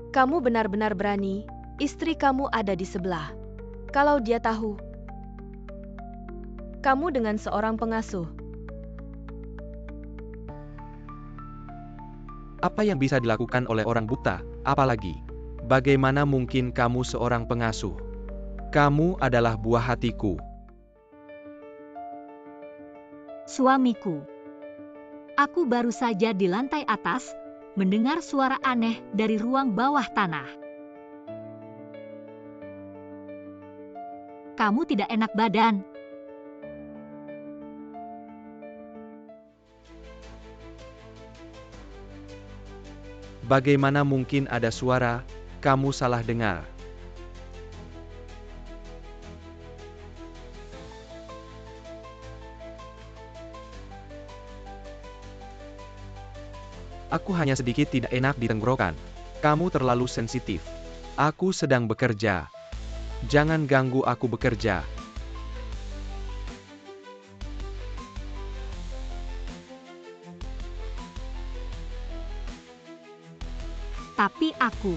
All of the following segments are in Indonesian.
Kamu benar-benar berani, istri kamu ada di sebelah. Kalau dia tahu, kamu dengan seorang pengasuh. Apa yang bisa dilakukan oleh orang buta, apalagi? Bagaimana mungkin kamu seorang pengasuh? Kamu adalah buah hatiku. Suamiku. Aku baru saja di lantai atas, mendengar suara aneh dari ruang bawah tanah. Kamu tidak enak badan. Bagaimana mungkin ada suara, kamu salah dengar. Aku hanya sedikit tidak enak di tenggorokan. Kamu terlalu sensitif. Aku sedang bekerja. Jangan ganggu aku bekerja. Tapi aku.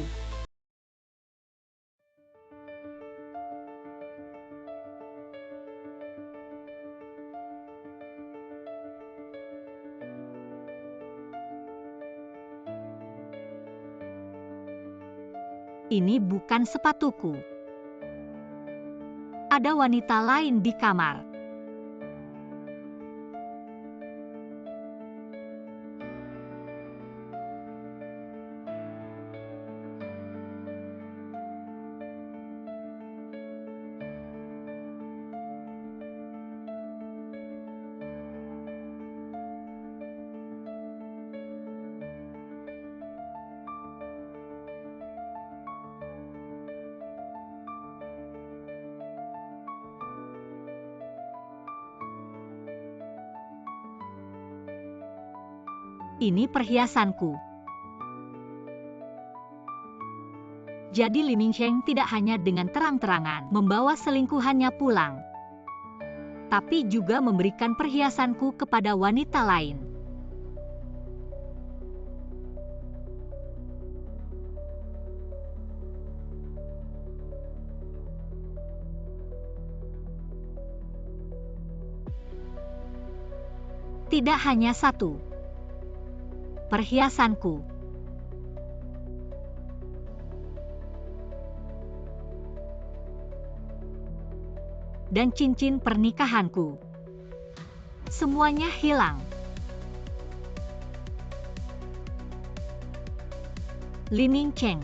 Ini bukan sepatuku. Ada wanita lain di kamar. Ini perhiasanku. Jadi Li Mingsheng tidak hanya dengan terang-terangan membawa selingkuhannya pulang, tapi juga memberikan perhiasanku kepada wanita lain. Tidak hanya satu. Perhiasanku. Dan cincin pernikahanku. Semuanya hilang. Li Mingsheng.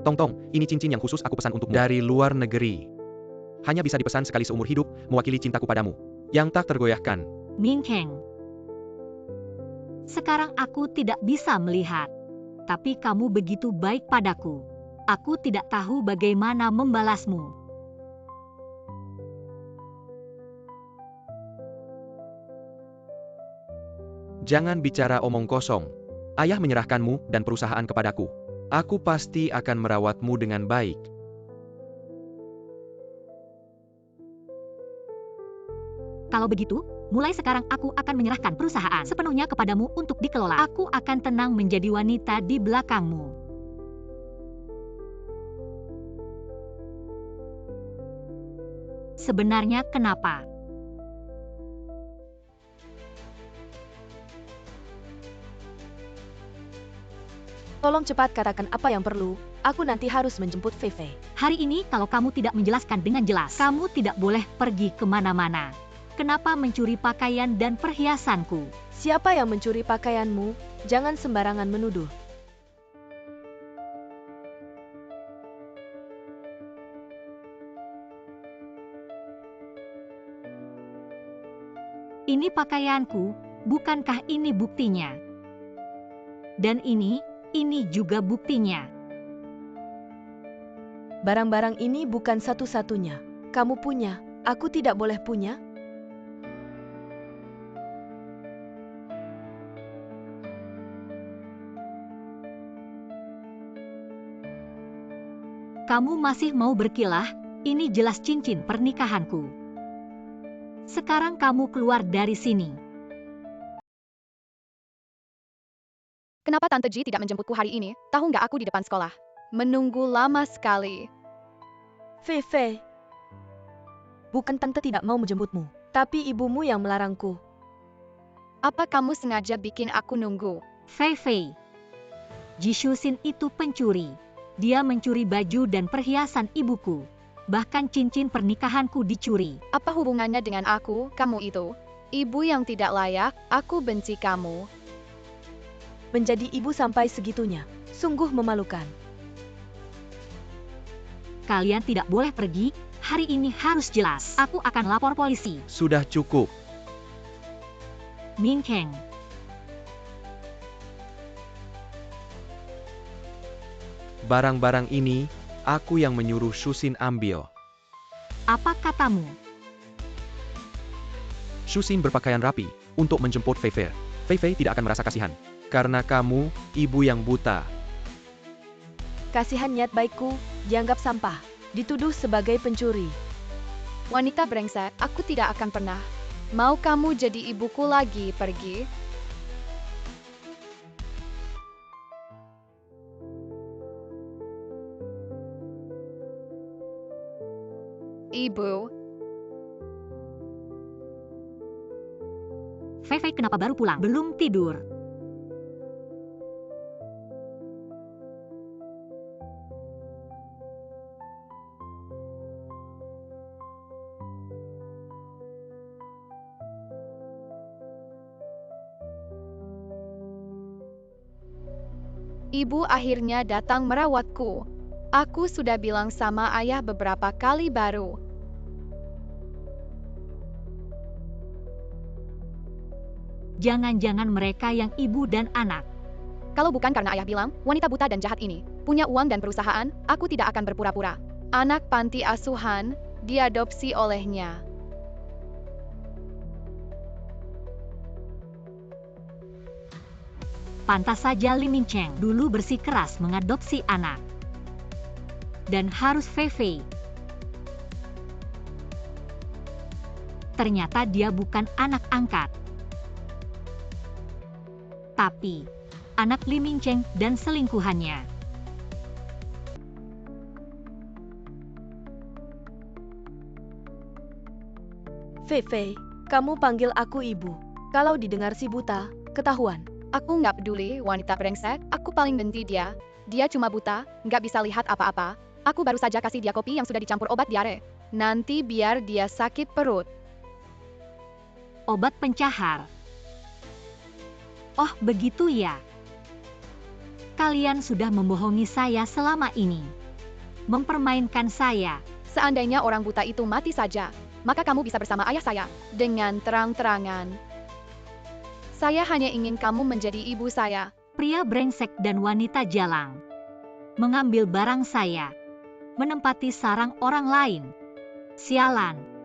Tong, ini cincin yang khusus aku pesan untukmu. Dari luar negeri. Hanya bisa dipesan sekali seumur hidup, mewakili cintaku padamu. Yang tak tergoyahkan. Mingsheng. Sekarang aku tidak bisa melihat. Tapi kamu begitu baik padaku. Aku tidak tahu bagaimana membalasmu. Jangan bicara omong kosong. Ayah menyerahkanmu dan perusahaan kepadaku. Aku pasti akan merawatmu dengan baik. Kalau begitu, mulai sekarang aku akan menyerahkan perusahaan sepenuhnya kepadamu untuk dikelola. Aku akan tenang menjadi wanita di belakangmu. Sebenarnya kenapa? Tolong cepat katakan apa yang perlu, aku nanti harus menjemput Feifei. Hari ini kalau kamu tidak menjelaskan dengan jelas, kamu tidak boleh pergi kemana-mana. Kenapa mencuri pakaian dan perhiasanku? Siapa yang mencuri pakaianmu? Jangan sembarangan menuduh. Ini pakaianku, bukankah ini buktinya? Dan ini juga buktinya. Barang-barang ini bukan satu-satunya. Kamu punya, aku tidak boleh punya? Kamu masih mau berkilah? Ini jelas cincin pernikahanku. Sekarang kamu keluar dari sini. Kenapa Tante Ji tidak menjemputku hari ini? Tahu nggak aku di depan sekolah? Menunggu lama sekali. Fei Fei. Bukan tante tidak mau menjemputmu, tapi ibumu yang melarangku. Apa kamu sengaja bikin aku nunggu? Fei Fei. Ji Shuxin itu pencuri. Dia mencuri baju dan perhiasan ibuku. Bahkan cincin pernikahanku dicuri. Apa hubungannya dengan aku, kamu itu? Ibu yang tidak layak, aku benci kamu. Menjadi ibu sampai segitunya, sungguh memalukan. Kalian tidak boleh pergi, hari ini harus jelas. Aku akan lapor polisi. Sudah cukup. Ming Cheng. Barang-barang ini, aku yang menyuruh Shuxin ambil. Apa katamu? Shuxin berpakaian rapi, untuk menjemput Fei Fei. Fei Fei tidak akan merasa kasihan. Karena kamu, ibu yang buta. Kasihan niat baikku, dianggap sampah, dituduh sebagai pencuri. Wanita brengsek, aku tidak akan pernah. Mau kamu jadi ibuku lagi, pergi. Ibu, Fei Fei kenapa baru pulang? Belum tidur. ibu akhirnya datang merawatku. Aku sudah bilang sama ayah beberapa kali baru. Jangan-jangan mereka yang ibu dan anak. Kalau bukan karena ayah bilang, wanita buta dan jahat ini punya uang dan perusahaan, aku tidak akan berpura-pura. Anak panti asuhan, diadopsi olehnya. Pantas saja Li Mingcheng dulu bersikeras mengadopsi anak. Dan harus Fei Fei. Ternyata dia bukan anak angkat. Tapi, anak Li Mingcheng dan selingkuhannya. Fei Fei, kamu panggil aku ibu. Kalau didengar si buta, ketahuan. Aku nggak peduli, wanita brengsek, aku paling benci dia. Dia cuma buta, nggak bisa lihat apa-apa. Aku baru saja kasih dia kopi yang sudah dicampur obat diare. Nanti biar dia sakit perut. Obat pencahar. Oh, begitu ya. Kalian sudah membohongi saya selama ini. Mempermainkan saya. Seandainya orang buta itu mati saja, maka kamu bisa bersama ayah saya, dengan terang-terangan. Saya hanya ingin kamu menjadi ibu saya. Pria brengsek dan wanita jalang. Mengambil barang saya. Menempati sarang orang lain. Sialan.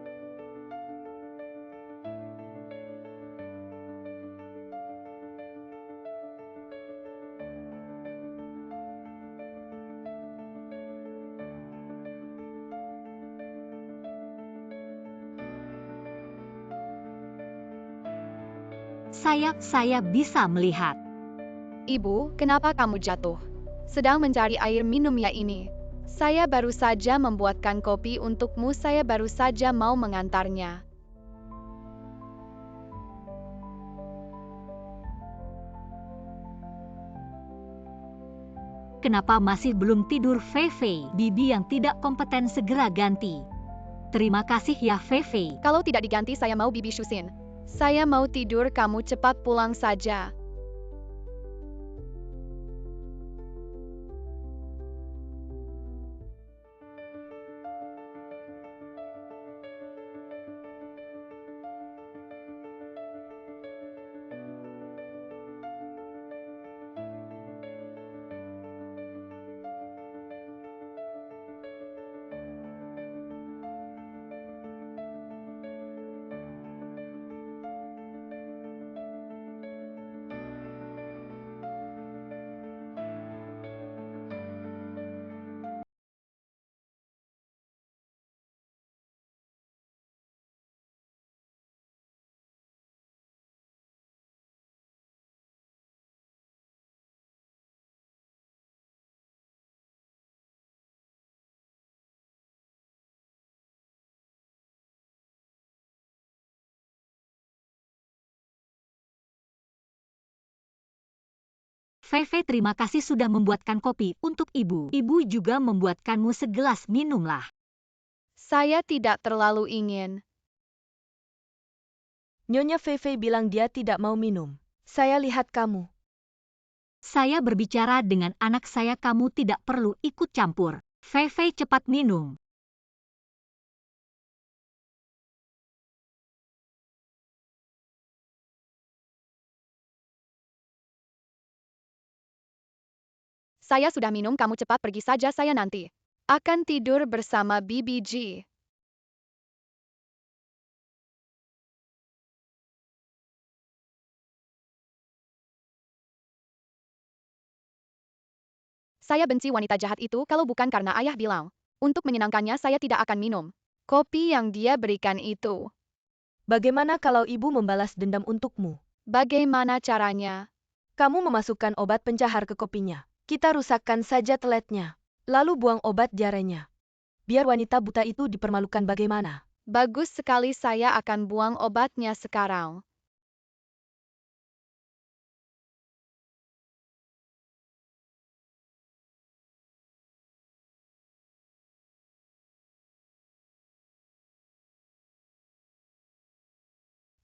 Saya bisa melihat. Ibu, kenapa kamu jatuh? Sedang mencari air minum ya ini. Saya baru saja membuatkan kopi untukmu, saya baru saja mau mengantarnya. Kenapa masih belum tidur Fei Fei? Bibi yang tidak kompeten segera ganti. Terima kasih ya Fei Fei. Kalau tidak diganti saya mau Bibi Shuxin. Saya mau tidur, kamu cepat pulang saja. Fei Fei, terima kasih sudah membuatkan kopi untuk ibu. Ibu juga membuatkanmu segelas, minumlah. Saya tidak terlalu ingin. Nyonya Fei Fei bilang dia tidak mau minum. Saya lihat kamu. Saya berbicara dengan anak saya, kamu tidak perlu ikut campur. Fei Fei, cepat minum. Saya sudah minum, kamu cepat pergi saja, saya nanti akan tidur bersama BBG. Saya benci wanita jahat itu, kalau bukan karena ayah bilang. Untuk menyenangkannya saya tidak akan minum kopi yang dia berikan itu. Bagaimana kalau ibu membalas dendam untukmu? Bagaimana caranya? Kamu memasukkan obat pencahar ke kopinya. Kita rusakkan saja teletnya. Lalu buang obat diarenya. Biar wanita buta itu dipermalukan bagaimana? Bagus sekali, saya akan buang obatnya sekarang.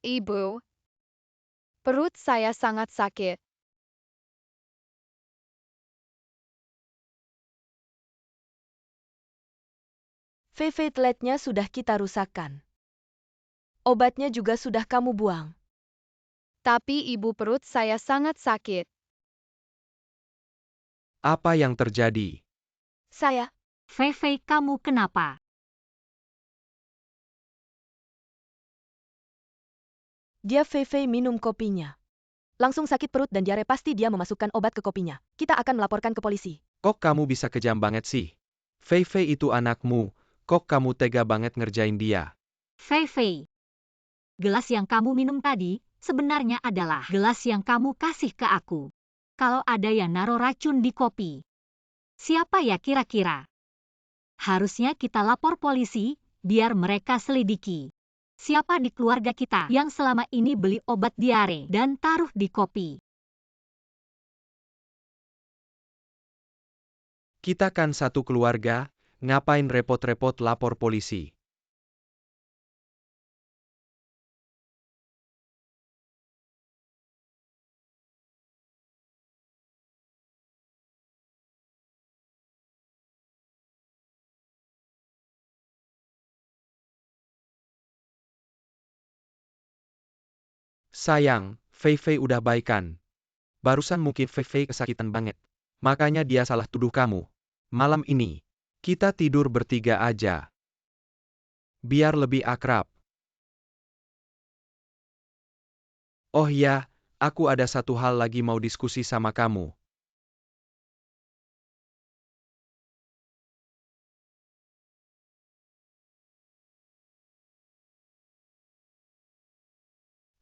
Ibu, perut saya sangat sakit. Fei Fei, teletnya sudah kita rusakkan. Obatnya juga sudah kamu buang. Tapi ibu, perut saya sangat sakit. Apa yang terjadi? Saya, Fei Fei, kamu kenapa? dia Fei Fei minum kopinya. Langsung sakit perut dan diare, pasti dia memasukkan obat ke kopinya. Kita akan melaporkan ke polisi. Kok kamu bisa kejam banget sih? Fei Fei itu anakmu, kok kamu tega banget ngerjain dia? Fei Fei, gelas yang kamu minum tadi sebenarnya adalah gelas yang kamu kasih ke aku. Kalau ada yang naruh racun di kopi, siapa ya kira-kira? Harusnya kita lapor polisi, biar mereka selidiki. Siapa di keluarga kita yang selama ini beli obat diare dan taruh di kopi? Kita kan satu keluarga, ngapain repot-repot lapor polisi? Sayang, Fei Fei udah baikan. Barusan mungkin Fei Fei kesakitan banget. Makanya dia salah tuduh kamu. Malam ini, kita tidur bertiga aja. Biar lebih akrab. Oh ya, aku ada satu hal lagi mau diskusi sama kamu.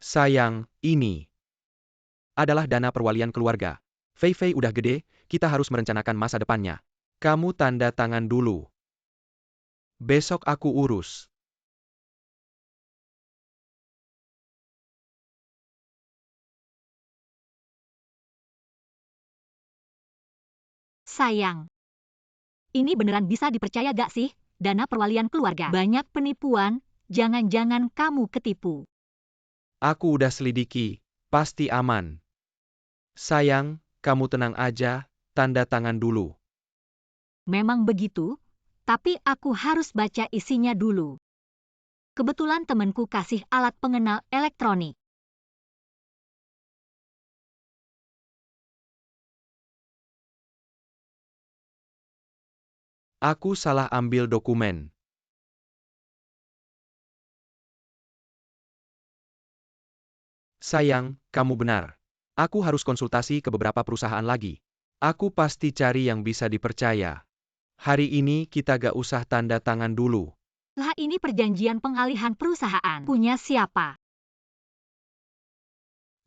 Sayang, ini adalah dana perwalian keluarga. Fei Fei udah gede, kita harus merencanakan masa depannya. Kamu tanda tangan dulu. Besok aku urus. Sayang, ini beneran bisa dipercaya gak sih? Dana perwalian keluarga. Banyak penipuan, jangan-jangan kamu ketipu. Aku udah selidiki, pasti aman. Sayang, kamu tenang aja, tanda tangan dulu. Memang begitu, tapi aku harus baca isinya dulu. Kebetulan temanku kasih alat pengenal elektronik. Aku salah ambil dokumen. Sayang, kamu benar. Aku harus konsultasi ke beberapa perusahaan lagi. Aku pasti cari yang bisa dipercaya. Hari ini kita gak usah tanda tangan dulu. Lah, ini perjanjian pengalihan perusahaan. Punya siapa?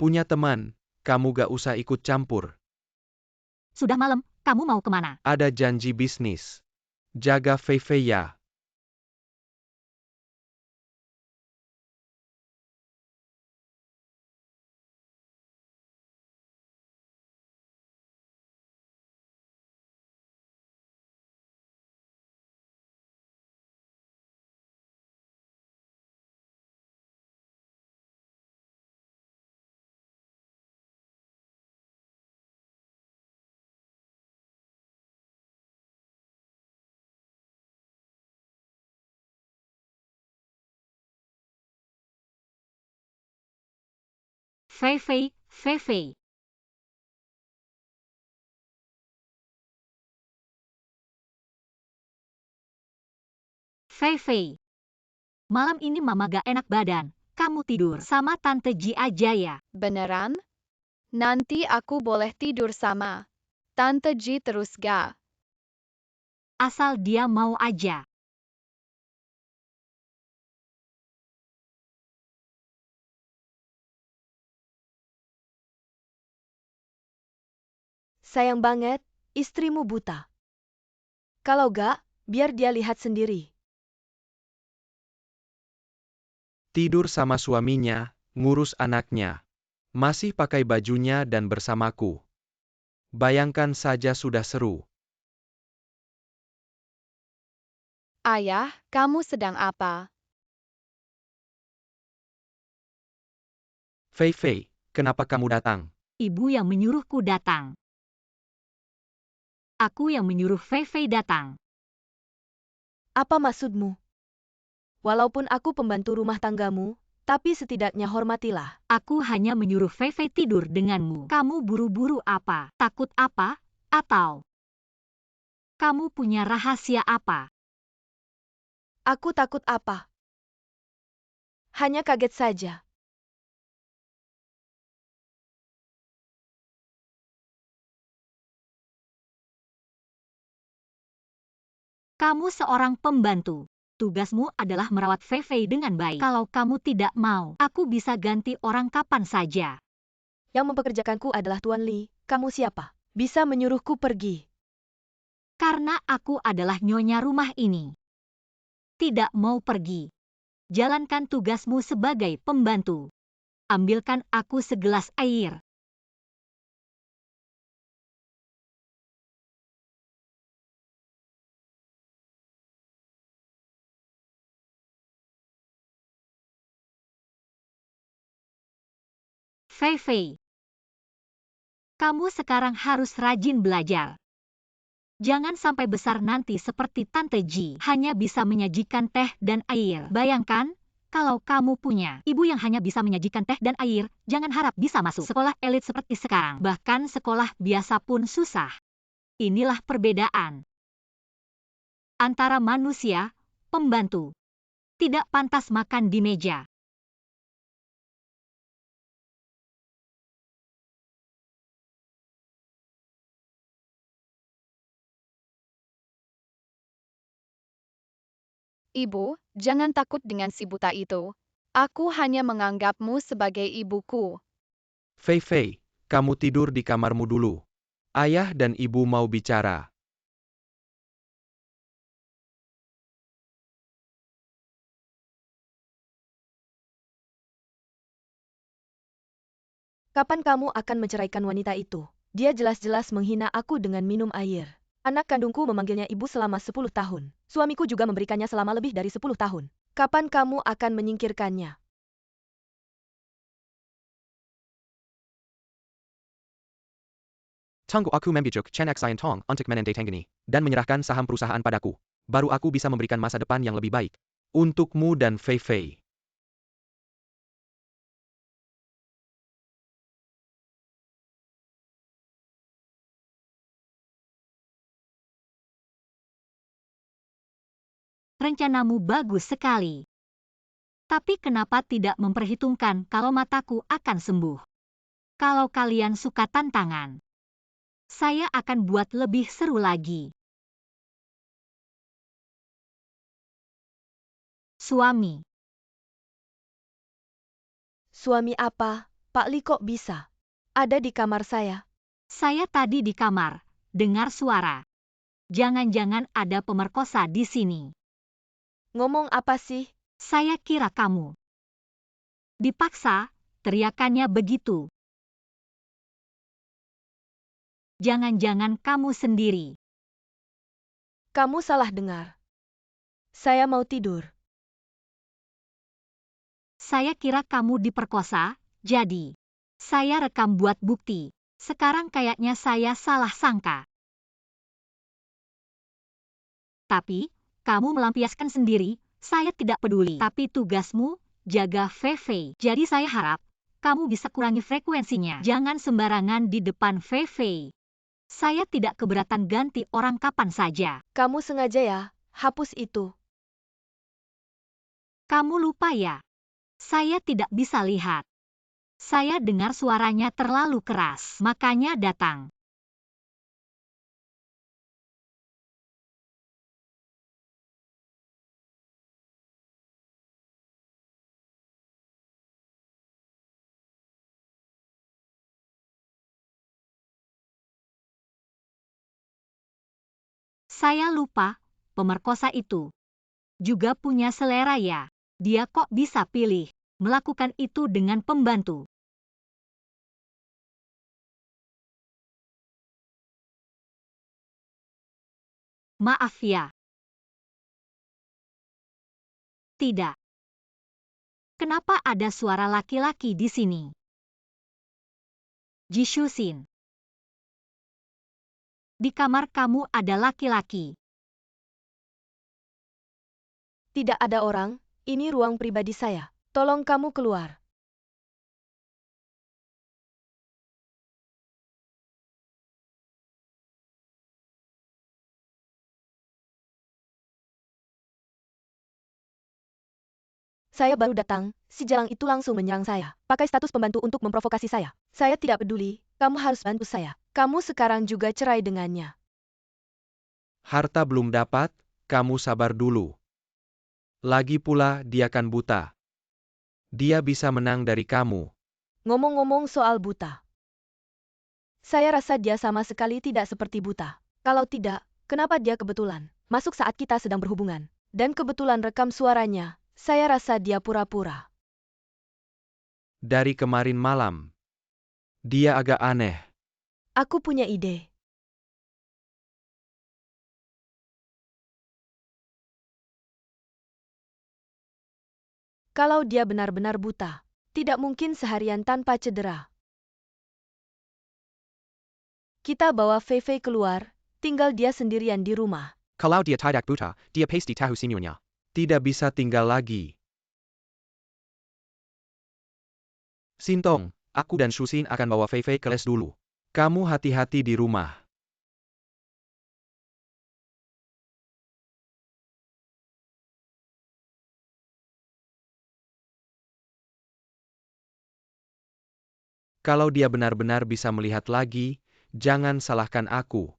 Punya teman, kamu gak usah ikut campur. Sudah malam, kamu mau kemana? Ada janji bisnis. Jaga Fei Fei ya. Fei Fei, Fei Fei. Fei Fei. Malam ini Mama gak enak badan. Kamu tidur sama Tante Ji aja ya. Beneran? Nanti aku boleh tidur sama Tante Ji terus ga? Asal dia mau aja. Sayang banget, istrimu buta. Kalau gak, biar dia lihat sendiri. Tidur sama suaminya, ngurus anaknya. Masih pakai bajunya dan bersamaku. Bayangkan saja sudah seru. Ayah, kamu sedang apa? Fei Fei, kenapa kamu datang? Ibu yang menyuruhku datang. Aku yang menyuruh Fei Fei datang. Apa maksudmu? Walaupun aku pembantu rumah tanggamu, tapi setidaknya hormatilah. Aku hanya menyuruh Fei Fei tidur denganmu. Kamu buru-buru apa? Takut apa? Atau kamu punya rahasia apa? Aku takut apa? Hanya kaget saja. Kamu seorang pembantu. Tugasmu adalah merawat Fei Fei dengan baik. Kalau kamu tidak mau, aku bisa ganti orang kapan saja. Yang mempekerjakanku adalah Tuan Li. Kamu siapa? Bisa menyuruhku pergi. Karena aku adalah nyonya rumah ini. Tidak mau pergi. Jalankan tugasmu sebagai pembantu. Ambilkan aku segelas air. Fei Fei. Kamu sekarang harus rajin belajar. Jangan sampai besar nanti seperti Tante Ji, hanya bisa menyajikan teh dan air. Bayangkan, kalau kamu punya ibu yang hanya bisa menyajikan teh dan air, jangan harap bisa masuk sekolah elit seperti sekarang. Bahkan sekolah biasa pun susah. Inilah perbedaan antara manusia, pembantu. Tidak pantas makan di meja. Ibu, jangan takut dengan si buta itu. Aku hanya menganggapmu sebagai ibuku. Fei Fei, kamu tidur di kamarmu dulu. Ayah dan ibu mau bicara. Kapan kamu akan menceraikan wanita itu? Dia jelas-jelas menghina aku dengan minum air. Anak kandungku memanggilnya ibu selama 10 tahun. Suamiku juga memberikannya selama lebih dari 10 tahun. Kapan kamu akan menyingkirkannya? Tunggu aku membujuk Chenak Tong untuk menandatangani dan menyerahkan saham perusahaan padaku. Baru aku bisa memberikan masa depan yang lebih baik. Untukmu dan Fei Fei. Rencanamu bagus sekali. Tapi kenapa tidak memperhitungkan kalau mataku akan sembuh? Kalau kalian suka tantangan, saya akan buat lebih seru lagi. Suami. Suami apa? Pak Li kok bisa? Ada di kamar saya. Saya tadi di kamar, dengar suara. Jangan-jangan ada pemerkosa di sini. Ngomong apa sih? Saya kira kamu. Dipaksa, teriakannya begitu. Jangan-jangan kamu sendiri. Kamu salah dengar. Saya mau tidur. Saya kira kamu diperkosa, jadi saya rekam buat bukti. Sekarang kayaknya saya salah sangka. Tapi, kamu melampiaskan sendiri, saya tidak peduli. Tapi tugasmu, jaga Fei Fei. Jadi saya harap, kamu bisa kurangi frekuensinya. Jangan sembarangan di depan Fei Fei. Saya tidak keberatan ganti orang kapan saja. Kamu sengaja ya, hapus itu. Kamu lupa ya? Saya tidak bisa lihat. Saya dengar suaranya terlalu keras, makanya datang. Saya lupa, pemerkosa itu juga punya selera ya. Dia kok bisa pilih melakukan itu dengan pembantu. Maaf ya. Tidak. Kenapa ada suara laki-laki di sini? Jishusin. Di kamar kamu ada laki-laki. Tidak ada orang, ini ruang pribadi saya. Tolong kamu keluar. Saya baru datang, si jalang itu langsung menyerang saya. Pakai status pembantu untuk memprovokasi saya. Saya tidak peduli, kamu harus bantu saya. Kamu sekarang juga cerai dengannya. Harta belum dapat, kamu sabar dulu. Lagi pula dia kan buta. Dia bisa menang dari kamu. Ngomong-ngomong soal buta. Saya rasa dia sama sekali tidak seperti buta. Kalau tidak, kenapa dia kebetulan masuk saat kita sedang berhubungan? Dan kebetulan rekam suaranya, saya rasa dia pura-pura. Dari kemarin malam. Dia agak aneh. Aku punya ide. Kalau dia benar-benar buta, tidak mungkin seharian tanpa cedera. Kita bawa Fei Fei keluar, tinggal dia sendirian di rumah. Kalau dia tidak buta, dia pasti tahu sinyalnya. Tidak bisa tinggal lagi. Sintong, aku dan Shusin akan bawa Fei Fei ke les dulu. Kamu hati-hati di rumah. Kalau dia benar-benar bisa melihat lagi, jangan salahkan aku.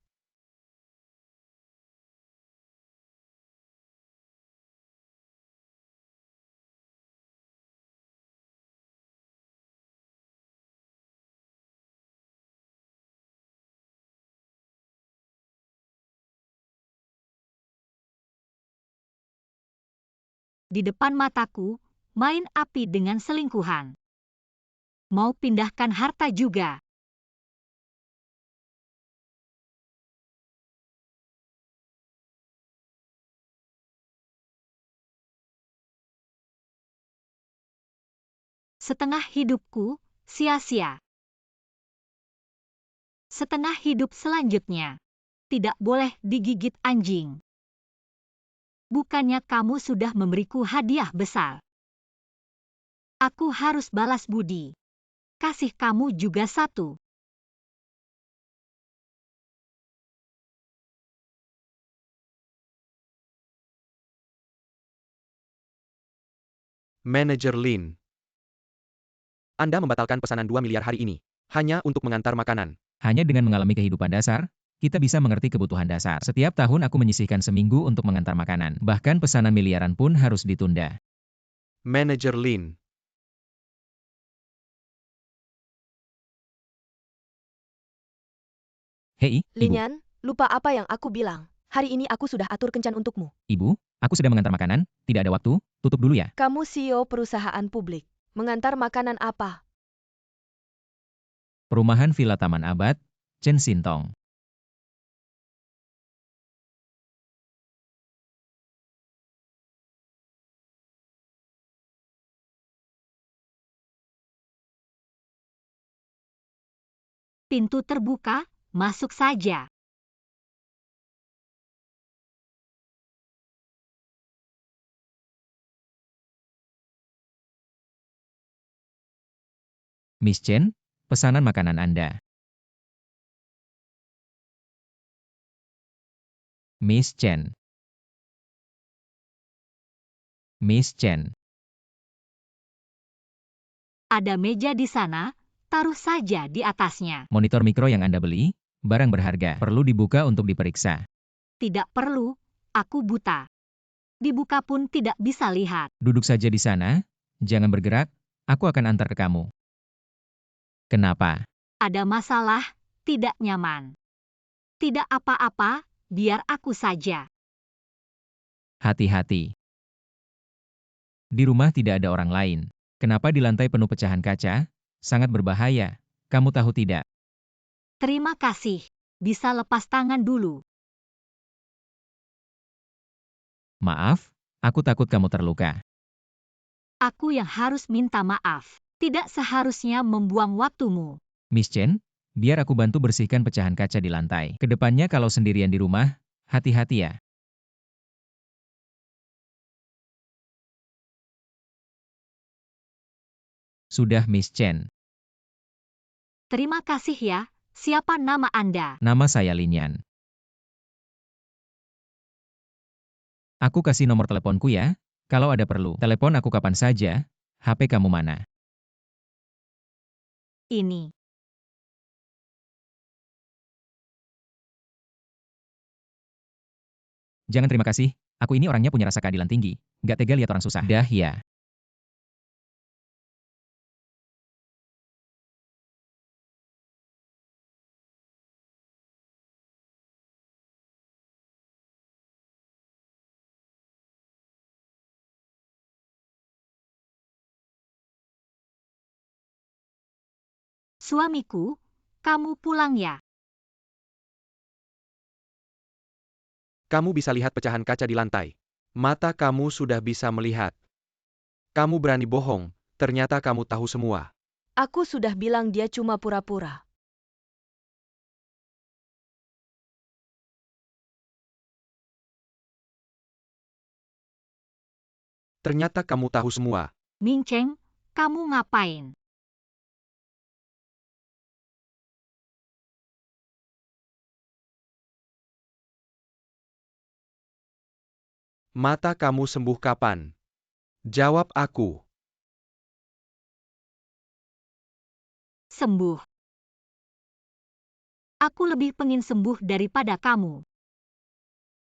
Di depan mataku, main api dengan selingkuhan. Mau pindahkan harta juga. Setengah hidupku, sia-sia. Setengah hidup selanjutnya, tidak boleh digigit anjing. Bukannya kamu sudah memberiku hadiah besar. Aku harus balas budi. Kasih kamu juga satu. Manajer Lin. Anda membatalkan pesanan 2 miliar hari ini. Hanya untuk mengantar makanan. Hanya dengan mengalami kehidupan dasar, kita bisa mengerti kebutuhan dasar. Setiap tahun aku menyisihkan seminggu untuk mengantar makanan. Bahkan pesanan miliaran pun harus ditunda. Manajer Lin. Hei, Ibu. Linyan, lupa apa yang aku bilang. Hari ini aku sudah atur kencan untukmu. Ibu, aku sedang mengantar makanan, tidak ada waktu, tutup dulu ya. Kamu CEO perusahaan publik. Mengantar makanan apa? Perumahan Villa Taman Abad, Chen Sintong. Pintu terbuka, masuk saja. Miss Chen, pesanan makanan Anda. Miss Chen. Miss Chen. Ada meja di sana, taruh saja di atasnya. Monitor mikro yang Anda beli, barang berharga, perlu dibuka untuk diperiksa. Tidak perlu, aku buta. Dibuka pun tidak bisa lihat. Duduk saja di sana, jangan bergerak, aku akan antar ke kamu. Kenapa? Ada masalah, tidak nyaman. Tidak apa-apa, biar aku saja. Hati-hati. Di rumah tidak ada orang lain. Kenapa di lantai penuh pecahan kaca? Sangat berbahaya. Kamu tahu tidak? Terima kasih. Bisa lepas tangan dulu. Maaf, aku takut kamu terluka. Aku yang harus minta maaf. Tidak seharusnya membuang waktumu. Miss Chen, biar aku bantu bersihkan pecahan kaca di lantai. Kedepannya kalau sendirian di rumah, hati-hati ya. Sudah Miss Chen. Terima kasih ya. Siapa nama Anda? Nama saya Lin. Aku kasih nomor teleponku ya. Kalau ada perlu, telepon aku kapan saja. HP kamu mana? Ini. Jangan terima kasih. Aku ini orangnya punya rasa keadilan tinggi. Gak tega lihat orang susah. Dah ya. Suamiku, kamu pulang ya. Kamu bisa lihat pecahan kaca di lantai. Mata kamu sudah bisa melihat. Kamu berani bohong, ternyata kamu tahu semua. Aku sudah bilang dia cuma pura-pura. Ternyata kamu tahu semua. Ming Cheng, kamu ngapain? Mata kamu sembuh kapan? Jawab aku. Sembuh. Aku lebih pengen sembuh daripada kamu.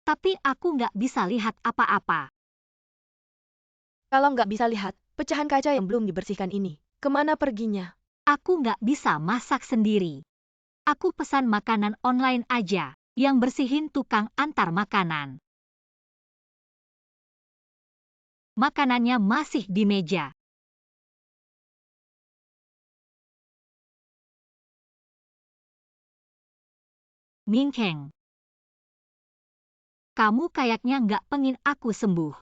Tapi aku nggak bisa lihat apa-apa. Kalau nggak bisa lihat, pecahan kaca yang belum dibersihkan ini, kemana perginya? Aku nggak bisa masak sendiri. Aku pesan makanan online aja, yang bersihin tukang antar makanan. Makanannya masih di meja. Ming Cheng. Kamu kayaknya nggak pengen aku sembuh.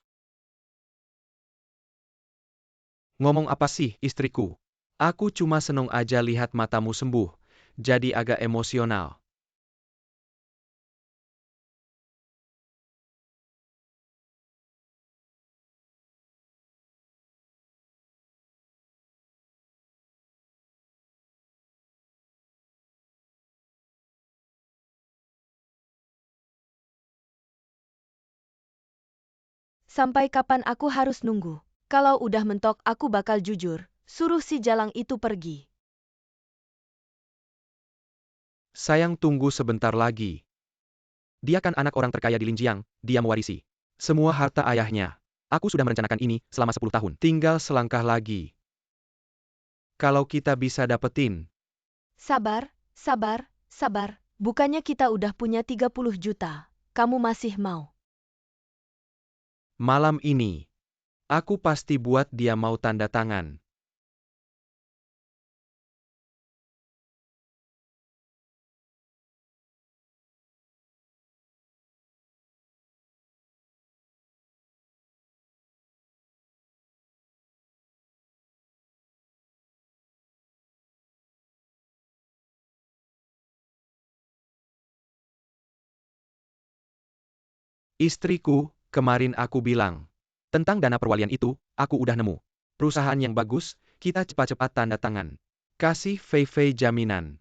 Ngomong apa sih, istriku? Aku cuma seneng aja lihat matamu sembuh, jadi agak emosional. Sampai kapan aku harus nunggu? Kalau udah mentok aku bakal jujur, suruh si Jalang itu pergi. Sayang, tunggu sebentar lagi. Dia kan anak orang terkaya di Linjiang, dia mewarisi semua harta ayahnya. Aku sudah merencanakan ini selama 10 tahun. Tinggal selangkah lagi. Kalau kita bisa dapetin. Sabar, sabar, sabar. Bukannya kita udah punya 30 juta. Kamu masih mau? Malam ini, aku pasti buat dia mau tanda tangan. Istriku, kemarin aku bilang. Tentang dana perwalian itu, aku udah nemu. Perusahaan yang bagus, kita cepat-cepat tanda tangan. Kasih Fei Fei jaminan.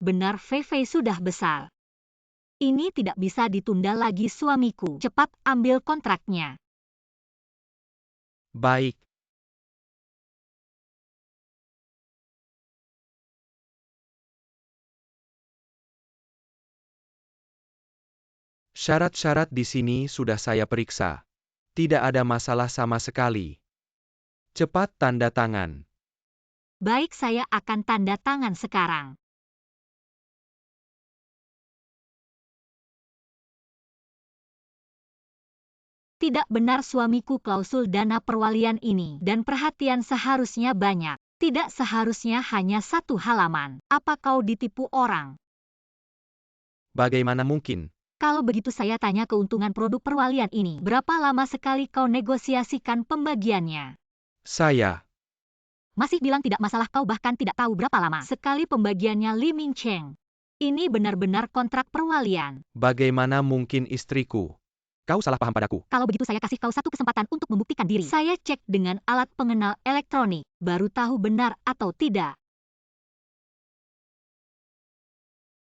Benar, Fei Fei sudah besar. Ini tidak bisa ditunda lagi, suamiku. Cepat ambil kontraknya. Baik. Syarat-syarat di sini sudah saya periksa. Tidak ada masalah sama sekali. Cepat tanda tangan. Baik, saya akan tanda tangan sekarang. Tidak benar, suamiku, klausul dana perwalian ini dan perhatian seharusnya banyak. Tidak seharusnya hanya 1 halaman. Apa kau ditipu orang? Bagaimana mungkin? Kalau begitu saya tanya keuntungan produk perwalian ini. Berapa lama sekali kau negosiasikan pembagiannya? Saya. Masih bilang tidak masalah, kau bahkan tidak tahu berapa lama sekali pembagiannya, Li Mingcheng. Ini benar-benar kontrak perwalian. Bagaimana mungkin istriku? Kau salah paham padaku. Kalau begitu saya kasih kau 1 kesempatan untuk membuktikan diri. Saya cek dengan alat pengenal elektronik, baru tahu benar atau tidak.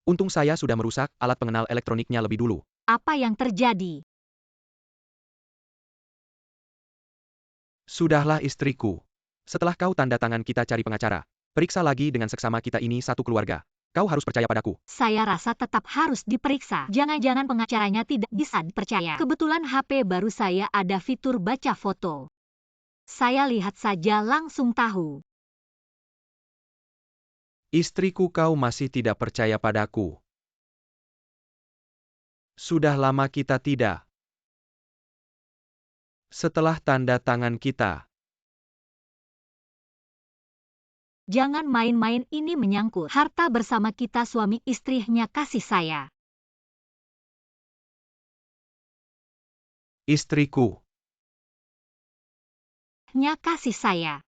Untung saya sudah merusak alat pengenal elektroniknya lebih dulu. Apa yang terjadi? Sudahlah istriku. Setelah kau tanda tangan kita cari pengacara. Periksa lagi dengan seksama kita ini satu keluarga. Kau harus percaya padaku. Saya rasa tetap harus diperiksa. Jangan-jangan pengacaranya tidak bisa dipercaya. Kebetulan HP baru saya ada fitur baca foto. Saya lihat saja langsung tahu. Istriku, kau masih tidak percaya padaku. Sudah lama kita tidak. Setelah tanda tangan kita. Jangan main-main, ini menyangkut harta bersama kita suami istrinya, kasih saya. Istriku. Nya kasih saya.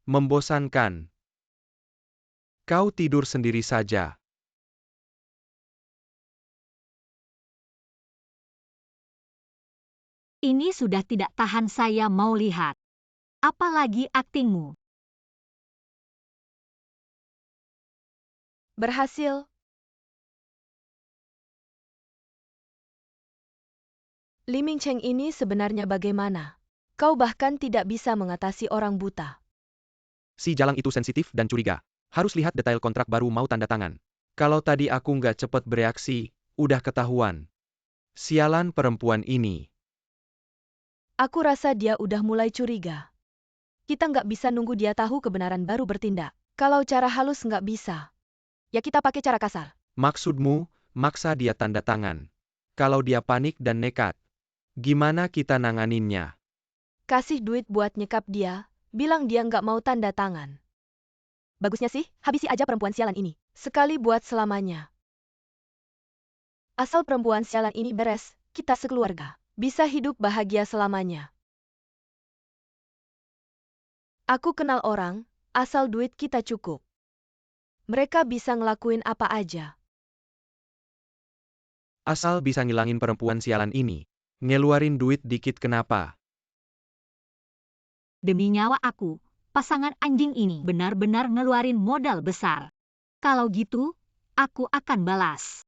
Membosankan. Kau tidur sendiri saja. Ini sudah tidak tahan, saya mau lihat. Apalagi aktingmu. Berhasil. Li Mingcheng ini sebenarnya bagaimana? Kau bahkan tidak bisa mengatasi orang buta. Si Jalang itu sensitif dan curiga. Harus lihat detail kontrak baru mau tanda tangan. Kalau tadi aku nggak cepet bereaksi, udah ketahuan. Sialan perempuan ini. Aku rasa dia udah mulai curiga. Kita nggak bisa nunggu dia tahu kebenaran baru bertindak. Kalau cara halus nggak bisa, ya kita pakai cara kasar. Maksudmu, maksa dia tanda tangan. Kalau dia panik dan nekat, gimana kita nanganinnya? Kasih duit buat nyekap dia, bilang dia nggak mau tanda tangan. Bagusnya sih, habisi aja perempuan sialan ini. Sekali buat selamanya. Asal perempuan sialan ini beres, kita sekeluarga bisa hidup bahagia selamanya. Aku kenal orang, asal duit kita cukup. Mereka bisa ngelakuin apa aja. Asal bisa ngilangin perempuan sialan ini. Ngeluarin duit dikit kenapa? Demi nyawa aku, pasangan anjing ini benar-benar ngeluarin modal besar. Kalau gitu, aku akan balas.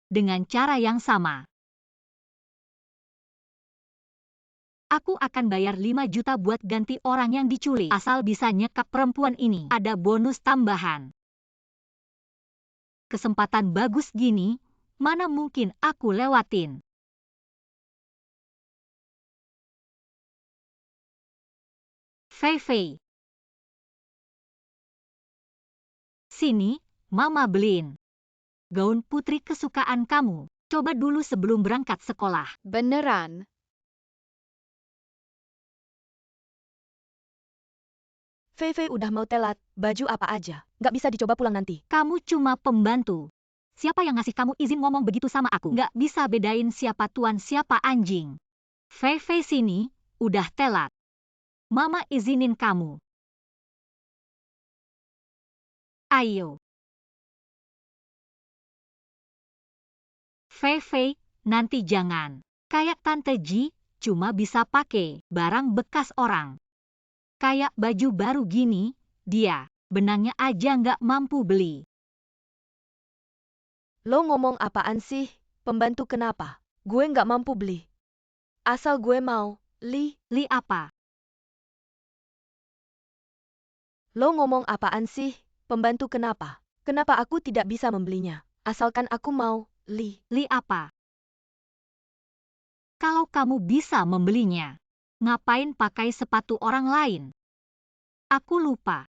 Dengan cara yang sama. Aku akan bayar 5 juta buat ganti orang yang diculik. Asal bisa nyekap perempuan ini, ada bonus tambahan. Kesempatan bagus gini, mana mungkin aku lewatin. Fei Fei. Sini, Mama beliin. Gaun putri kesukaan kamu. Coba dulu sebelum berangkat sekolah. Beneran. Fei Fei udah mau telat, baju apa aja. Nggak bisa dicoba pulang nanti. Kamu cuma pembantu. Siapa yang ngasih kamu izin ngomong begitu sama aku? Nggak bisa bedain siapa tuan siapa anjing. Fei Fei, sini, udah telat. Mama izinin kamu. Ayo. Fei Fei, nanti jangan. Kayak Tante Ji, cuma bisa pakai barang bekas orang. Kayak baju baru gini, dia benangnya aja nggak mampu beli. Lo ngomong apaan sih? Pembantu kenapa? Gue nggak mampu beli. Asal gue mau, Li. Li apa? Lo ngomong apaan sih? Pembantu kenapa? Kenapa aku tidak bisa membelinya? Asalkan aku mau, Li. Li apa? Kalau kamu bisa membelinya, ngapain pakai sepatu orang lain? Aku lupa.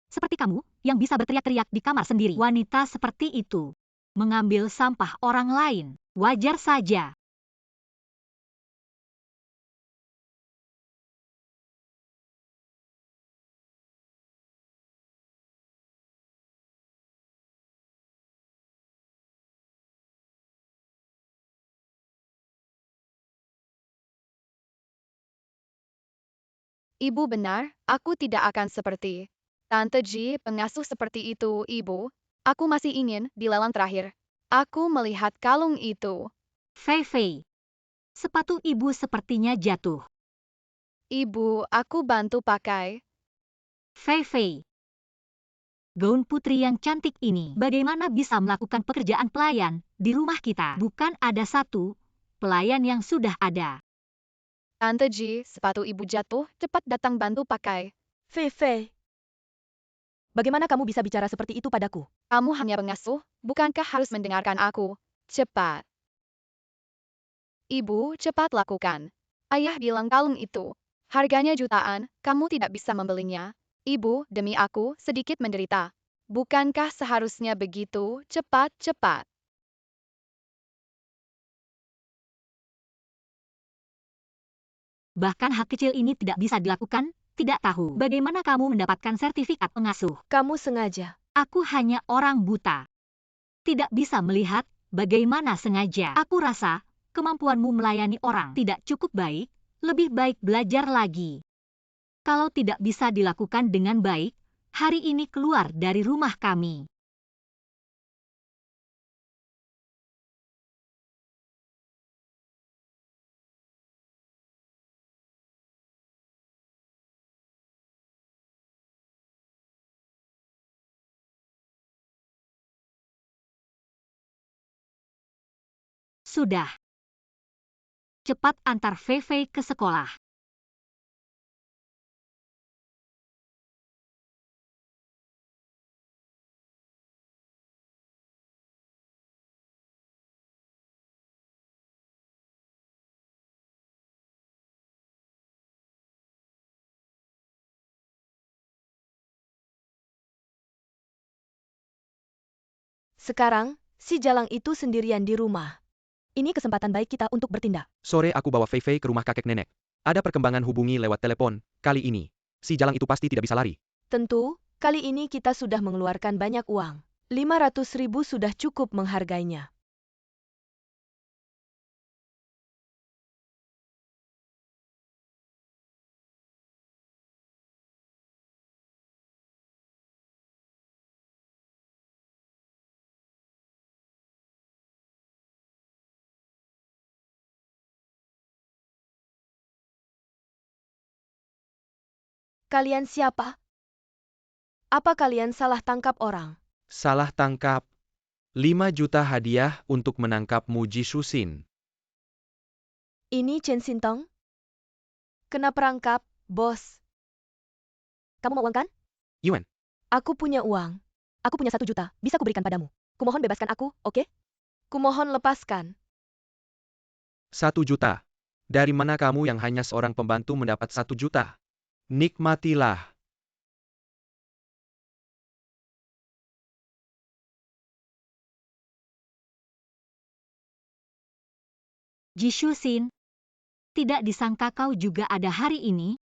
Seperti kamu, yang bisa berteriak-teriak di kamar sendiri. Wanita seperti itu. Mengambil sampah orang lain. Wajar saja. Ibu benar, aku tidak akan seperti Tante Ji, pengasuh seperti itu, Ibu. Aku masih ingin di lelang terakhir. Aku melihat kalung itu. Fei Fei. Sepatu ibu sepertinya jatuh. Ibu, aku bantu pakai. Fei Fei. Gaun putri yang cantik ini bagaimana bisa melakukan pekerjaan pelayan di rumah kita? Bukan ada satu pelayan yang sudah ada. Tante Ji, sepatu ibu jatuh, cepat datang bantu pakai. Fei Fei. Bagaimana kamu bisa bicara seperti itu padaku? Kamu hanya pengasuh, bukankah harus mendengarkan aku? Cepat. Ibu, cepat lakukan. Ayah bilang kalung itu. Harganya jutaan, kamu tidak bisa membelinya. Ibu, demi aku, sedikit menderita. Bukankah seharusnya begitu? Cepat, cepat. Bahkan hal kecil ini tidak bisa dilakukan, tidak tahu bagaimana kamu mendapatkan sertifikat pengasuh. Kamu sengaja. Aku hanya orang buta. Tidak bisa melihat bagaimana sengaja. Aku rasa kemampuanmu melayani orang tidak cukup baik, lebih baik belajar lagi. Kalau tidak bisa dilakukan dengan baik, hari ini keluar dari rumah kami. Sudah. Cepat antar Fei Fei ke sekolah. Sekarang, si Jalang itu sendirian di rumah. Ini kesempatan baik kita untuk bertindak. Sore aku bawa Fei Fei ke rumah kakek nenek. Ada perkembangan hubungi lewat telepon, kali ini. Si Jalang itu pasti tidak bisa lari. Tentu, kali ini kita sudah mengeluarkan banyak uang. 500.000 sudah cukup menghargainya. Kalian siapa? Apa kalian salah tangkap orang? Salah tangkap. 5 juta hadiah untuk menangkap Muji Susin. Ini Chen Sintong? Kena perangkap, bos. Kamu mau uang kan? Yuan, Aku punya uang. Aku punya 1 juta, bisa kuberikan padamu. Kumohon bebaskan aku, oke? Kumohon lepaskan. 1 juta. Dari mana kamu yang hanya seorang pembantu mendapat 1 juta? Nikmatilah. Jishu Xin, tidak disangka kau juga ada hari ini.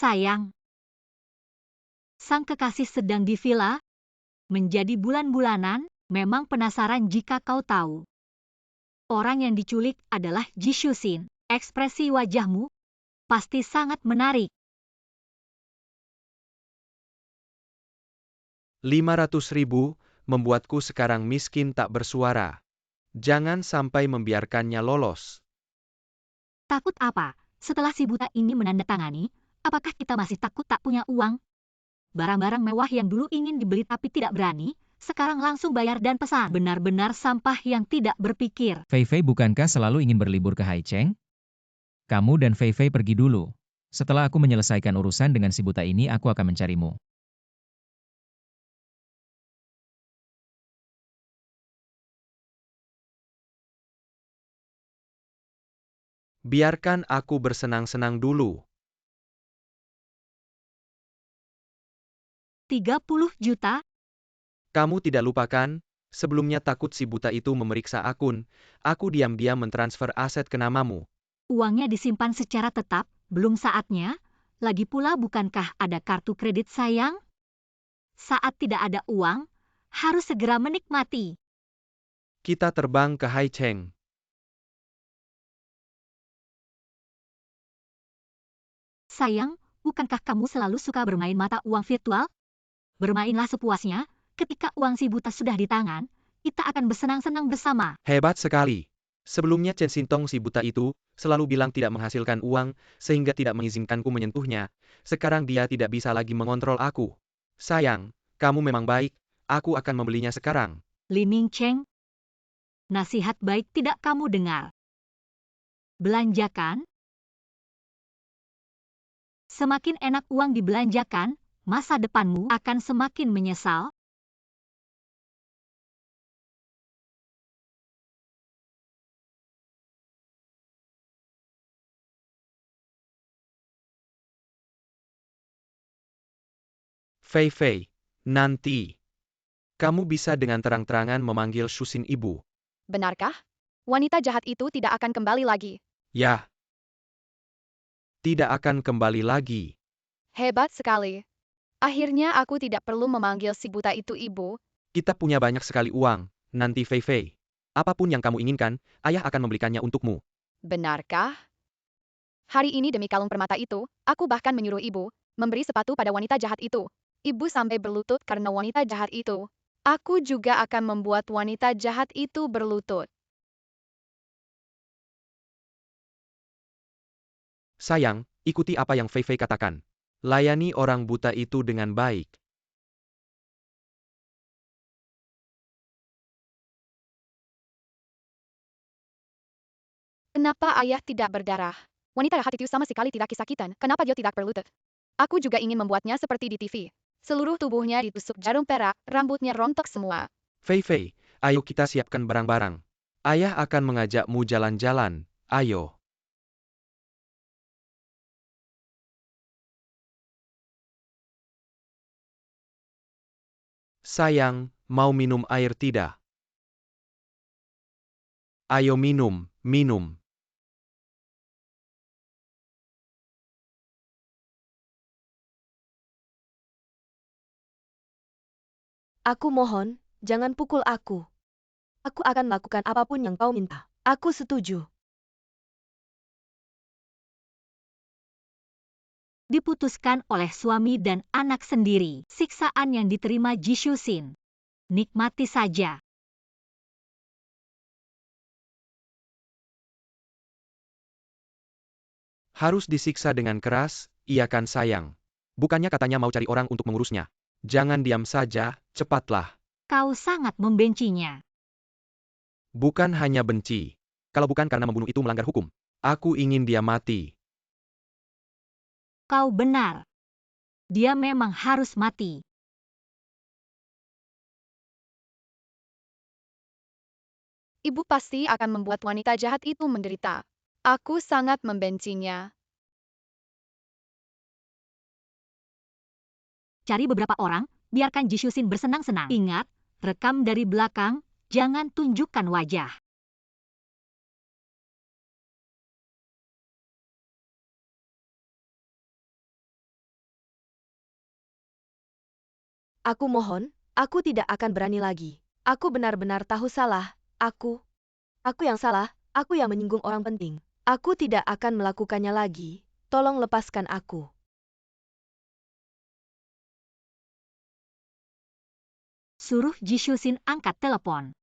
Sayang, sang kekasih sedang di villa, menjadi bulan-bulanan, memang penasaran jika kau tahu. Orang yang diculik adalah Jishusin. Ekspresi wajahmu pasti sangat menarik. 500.000 membuatku sekarang miskin tak bersuara. Jangan sampai membiarkannya lolos. Takut apa? Setelah si buta ini menandatangani, apakah kita masih takut tak punya uang? Barang-barang mewah yang dulu ingin dibeli tapi tidak berani, sekarang langsung bayar dan pesan. Benar-benar sampah yang tidak berpikir. Fei Fei bukankah selalu ingin berlibur ke Haicheng? Kamu dan Fei Fei pergi dulu. Setelah aku menyelesaikan urusan dengan si buta ini, aku akan mencarimu. Biarkan aku bersenang-senang dulu. 30 juta? Kamu tidak lupakan, sebelumnya takut si buta itu memeriksa akun, aku diam-diam mentransfer aset ke namamu. Uangnya disimpan secara tetap, belum saatnya. Lagi pula bukankah ada kartu kredit sayang? Saat tidak ada uang, harus segera menikmati. Kita terbang ke Haicheng. Sayang, bukankah kamu selalu suka bermain mata uang virtual? Bermainlah sepuasnya, ketika uang si buta sudah di tangan, kita akan bersenang-senang bersama. Hebat sekali. Sebelumnya Chen Sintong si buta itu, selalu bilang tidak menghasilkan uang, sehingga tidak mengizinkanku menyentuhnya. Sekarang dia tidak bisa lagi mengontrol aku. Sayang, kamu memang baik, aku akan membelinya sekarang. Li Mingcheng, nasihat baik tidak kamu dengar. Belanjakan. Semakin enak uang dibelanjakan, masa depanmu akan semakin menyesal. Fei Fei, nanti. Kamu bisa dengan terang-terangan memanggil Shusin ibu. Benarkah? Wanita jahat itu tidak akan kembali lagi. Ya. Tidak akan kembali lagi. Hebat sekali. Akhirnya aku tidak perlu memanggil si buta itu ibu. Kita punya banyak sekali uang, nanti Fei Fei. Apapun yang kamu inginkan, ayah akan membelikannya untukmu. Benarkah? Hari ini demi kalung permata itu, aku bahkan menyuruh ibu memberi sepatu pada wanita jahat itu. Ibu sampai berlutut karena wanita jahat itu. Aku juga akan membuat wanita jahat itu berlutut. Sayang, ikuti apa yang Fei Fei katakan. Layani orang buta itu dengan baik. Kenapa ayah tidak berdarah? Wanita jahat itu sama sekali tidak kesakitan. Kenapa dia tidak berlutut? Aku juga ingin membuatnya seperti di TV. Seluruh tubuhnya ditusuk jarum perak, rambutnya rontok semua. Fei Fei, ayo kita siapkan barang-barang. Ayah akan mengajakmu jalan-jalan, ayo. Sayang, mau minum air tidak? Ayo minum, minum. Aku mohon, jangan pukul aku. Aku akan melakukan apapun yang kau minta. Aku setuju. Diputuskan oleh suami dan anak sendiri. Siksaan yang diterima Jishusin. Nikmati saja. Harus disiksa dengan keras, ia kan sayang. Bukannya katanya mau cari orang untuk mengurusnya. Jangan diam saja, cepatlah. Kau sangat membencinya. Bukan hanya benci. Kalau bukan karena membunuh itu melanggar hukum. Aku ingin dia mati. Kau benar. Dia memang harus mati. Ibu pasti akan membuat wanita jahat itu menderita. Aku sangat membencinya. Cari beberapa orang, biarkan Jishusin bersenang-senang. Ingat, rekam dari belakang, jangan tunjukkan wajah. Aku mohon, aku tidak akan berani lagi. Aku benar-benar tahu salah. Aku yang salah, aku yang menyinggung orang penting. Aku tidak akan melakukannya lagi. Tolong lepaskan aku. Suruh Jishusin angkat telepon.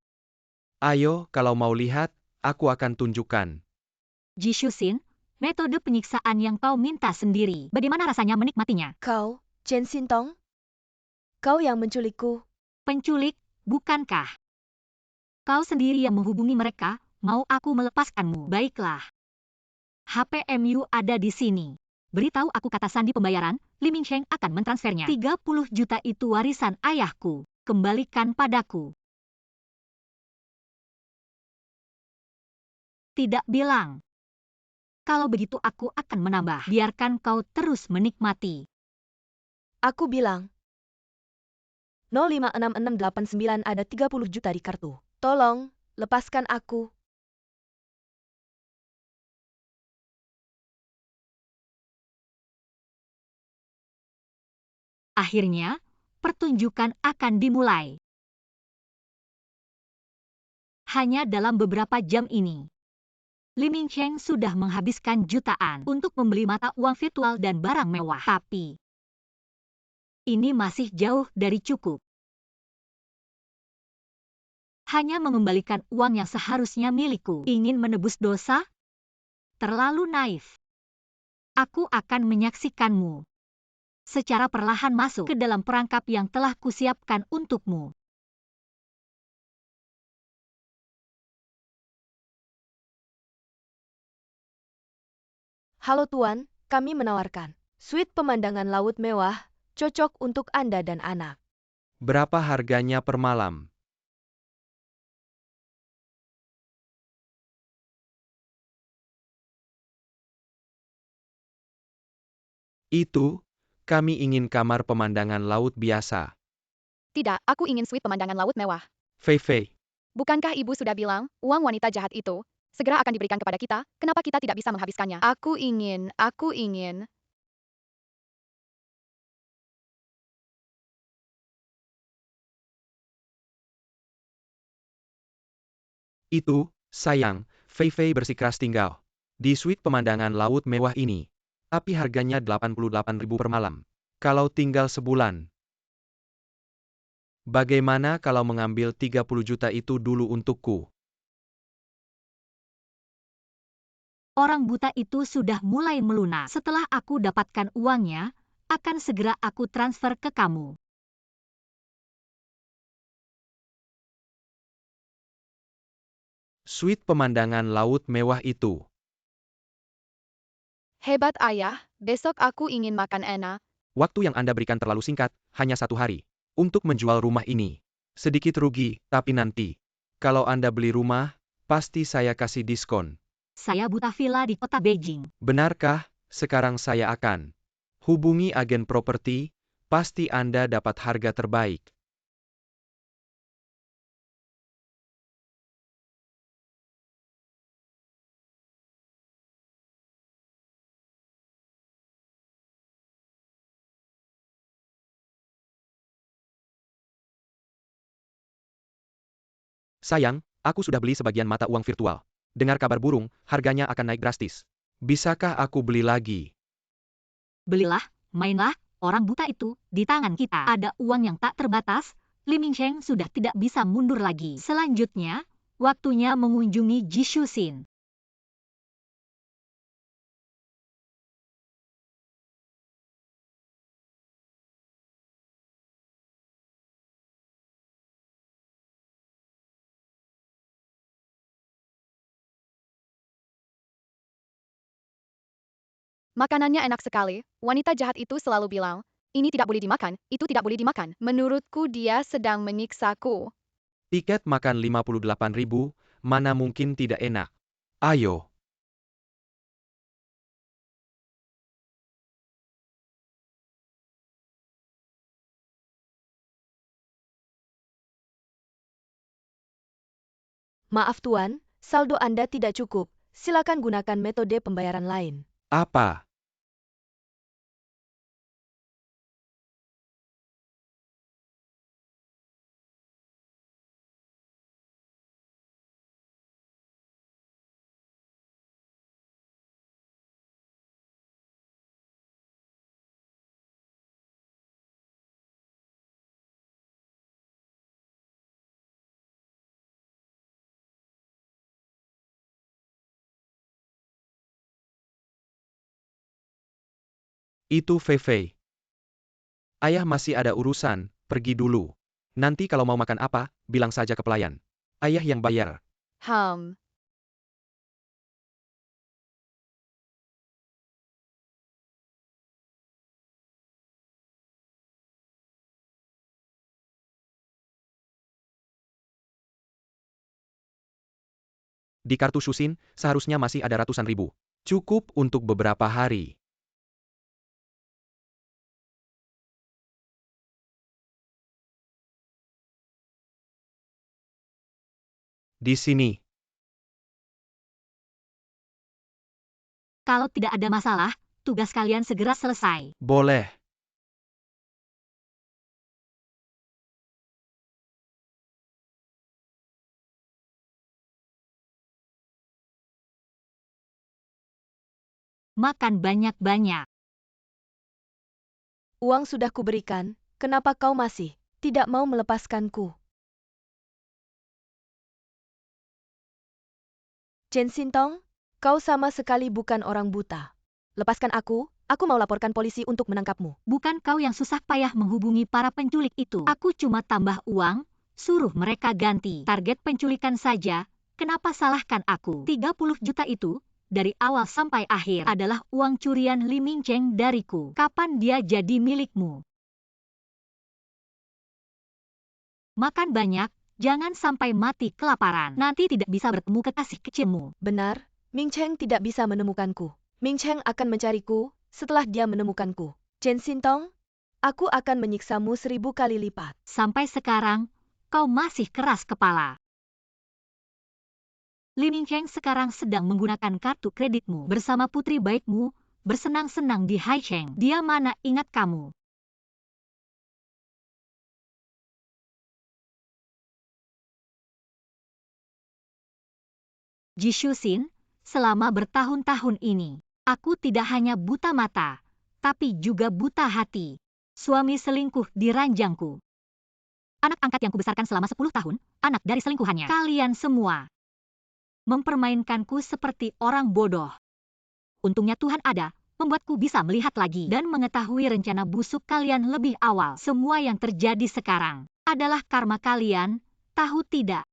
Ayo, kalau mau lihat, aku akan tunjukkan. Jishusin, metode penyiksaan yang kau minta sendiri. Bagaimana rasanya menikmatinya? Kau, Chen Xintong? Kau yang menculikku. Penculik, bukankah? Kau sendiri yang menghubungi mereka, mau aku melepaskanmu. Baiklah. HPMU ada di sini. Beritahu aku kata sandi pembayaran, Li Mingsheng akan mentransfernya. 30 juta itu warisan ayahku. Kembalikan padaku. Tidak bilang. Kalau begitu aku akan menambah. Biarkan kau terus menikmati. Aku bilang. 056689 ada 30 juta di kartu. Tolong, lepaskan aku. Akhirnya, pertunjukan akan dimulai. Hanya dalam beberapa jam ini, Li Mingsheng sudah menghabiskan jutaan untuk membeli mata uang virtual dan barang mewah. Tapi, ini masih jauh dari cukup. Hanya mengembalikan uang yang seharusnya milikku. Ingin menebus dosa? Terlalu naif. Aku akan menyaksikanmu secara perlahan masuk ke dalam perangkap yang telah kusiapkan untukmu. Halo Tuan, kami menawarkan suite pemandangan laut mewah, cocok untuk Anda dan anak. Berapa harganya per malam? Itu, kami ingin kamar pemandangan laut biasa. Tidak, aku ingin suite pemandangan laut mewah. Fei Fei, Bukankah ibu sudah bilang, uang wanita jahat itu segera akan diberikan kepada kita? Kenapa kita tidak bisa menghabiskannya? Aku ingin. itu, sayang, Fei Fei bersikeras tinggal. Di suite pemandangan laut mewah ini. Tapi harganya 88.000 per malam. Kalau tinggal sebulan. Bagaimana kalau mengambil 30 juta itu dulu untukku? Orang buta itu sudah mulai melunak. Setelah aku dapatkan uangnya, akan segera aku transfer ke kamu. Suite pemandangan laut mewah itu. Hebat ayah, besok aku ingin makan enak. Waktu yang Anda berikan terlalu singkat, hanya 1 hari. Untuk menjual rumah ini. Sedikit rugi, tapi nanti. Kalau Anda beli rumah, pasti saya kasih diskon. Saya buta villa di kota Beijing. Benarkah? Sekarang saya akan hubungi agen properti, pasti Anda dapat harga terbaik. Sayang, aku sudah beli sebagian mata uang virtual. Dengar kabar burung, harganya akan naik drastis. Bisakah aku beli lagi? Belilah, mainlah, orang buta itu, di tangan kita. Ada uang yang tak terbatas, Li Mingsheng sudah tidak bisa mundur lagi. Selanjutnya, waktunya mengunjungi Jishusin. Makanannya enak sekali. Wanita jahat itu selalu bilang, ini tidak boleh dimakan, itu tidak boleh dimakan. Menurutku dia sedang menyiksaku. Tiket makan 58.000, mana mungkin tidak enak. Ayo. Maaf Tuan, saldo Anda tidak cukup. Silakan gunakan metode pembayaran lain. Apa? Itu Fei Fei. Ayah masih ada urusan, pergi dulu. Nanti kalau mau makan apa, bilang saja ke pelayan. Ayah yang bayar. Hmm. Di kartu Shusin, seharusnya masih ada ratusan ribu. Cukup untuk beberapa hari. Di sini. Kalau tidak ada masalah, tugas kalian segera selesai. Boleh. Makan banyak-banyak. Uang sudah kuberikan, kenapa kau masih tidak mau melepaskanku? Chen Xintong, kau sama sekali bukan orang buta. Lepaskan aku mau laporkan polisi untuk menangkapmu. Bukan kau yang susah payah menghubungi para penculik itu. Aku cuma tambah uang, suruh mereka ganti. Target penculikan saja, kenapa salahkan aku? 30 juta itu, dari awal sampai akhir, adalah uang curian Li Mingcheng dariku. Kapan dia jadi milikmu? Makan banyak, jangan sampai mati kelaparan. Nanti tidak bisa bertemu kekasih kecilmu. Benar, Ming Cheng tidak bisa menemukanku. Ming Cheng akan mencariku setelah dia menemukanku. Chen Xintong, aku akan menyiksamu 1000 kali lipat. Sampai sekarang, kau masih keras kepala. Li Mingcheng sekarang sedang menggunakan kartu kreditmu bersama putri baikmu, bersenang-senang di Haicheng. Dia mana ingat kamu? Ji Shusin, selama bertahun-tahun ini, aku tidak hanya buta mata, tapi juga buta hati. Suami selingkuh di ranjangku. Anak angkat yang kubesarkan selama 10 tahun, anak dari selingkuhannya. Kalian semua mempermainkanku seperti orang bodoh. Untungnya Tuhan ada, membuatku bisa melihat lagi dan mengetahui rencana busuk kalian lebih awal. Semua yang terjadi sekarang adalah karma kalian, tahu tidak?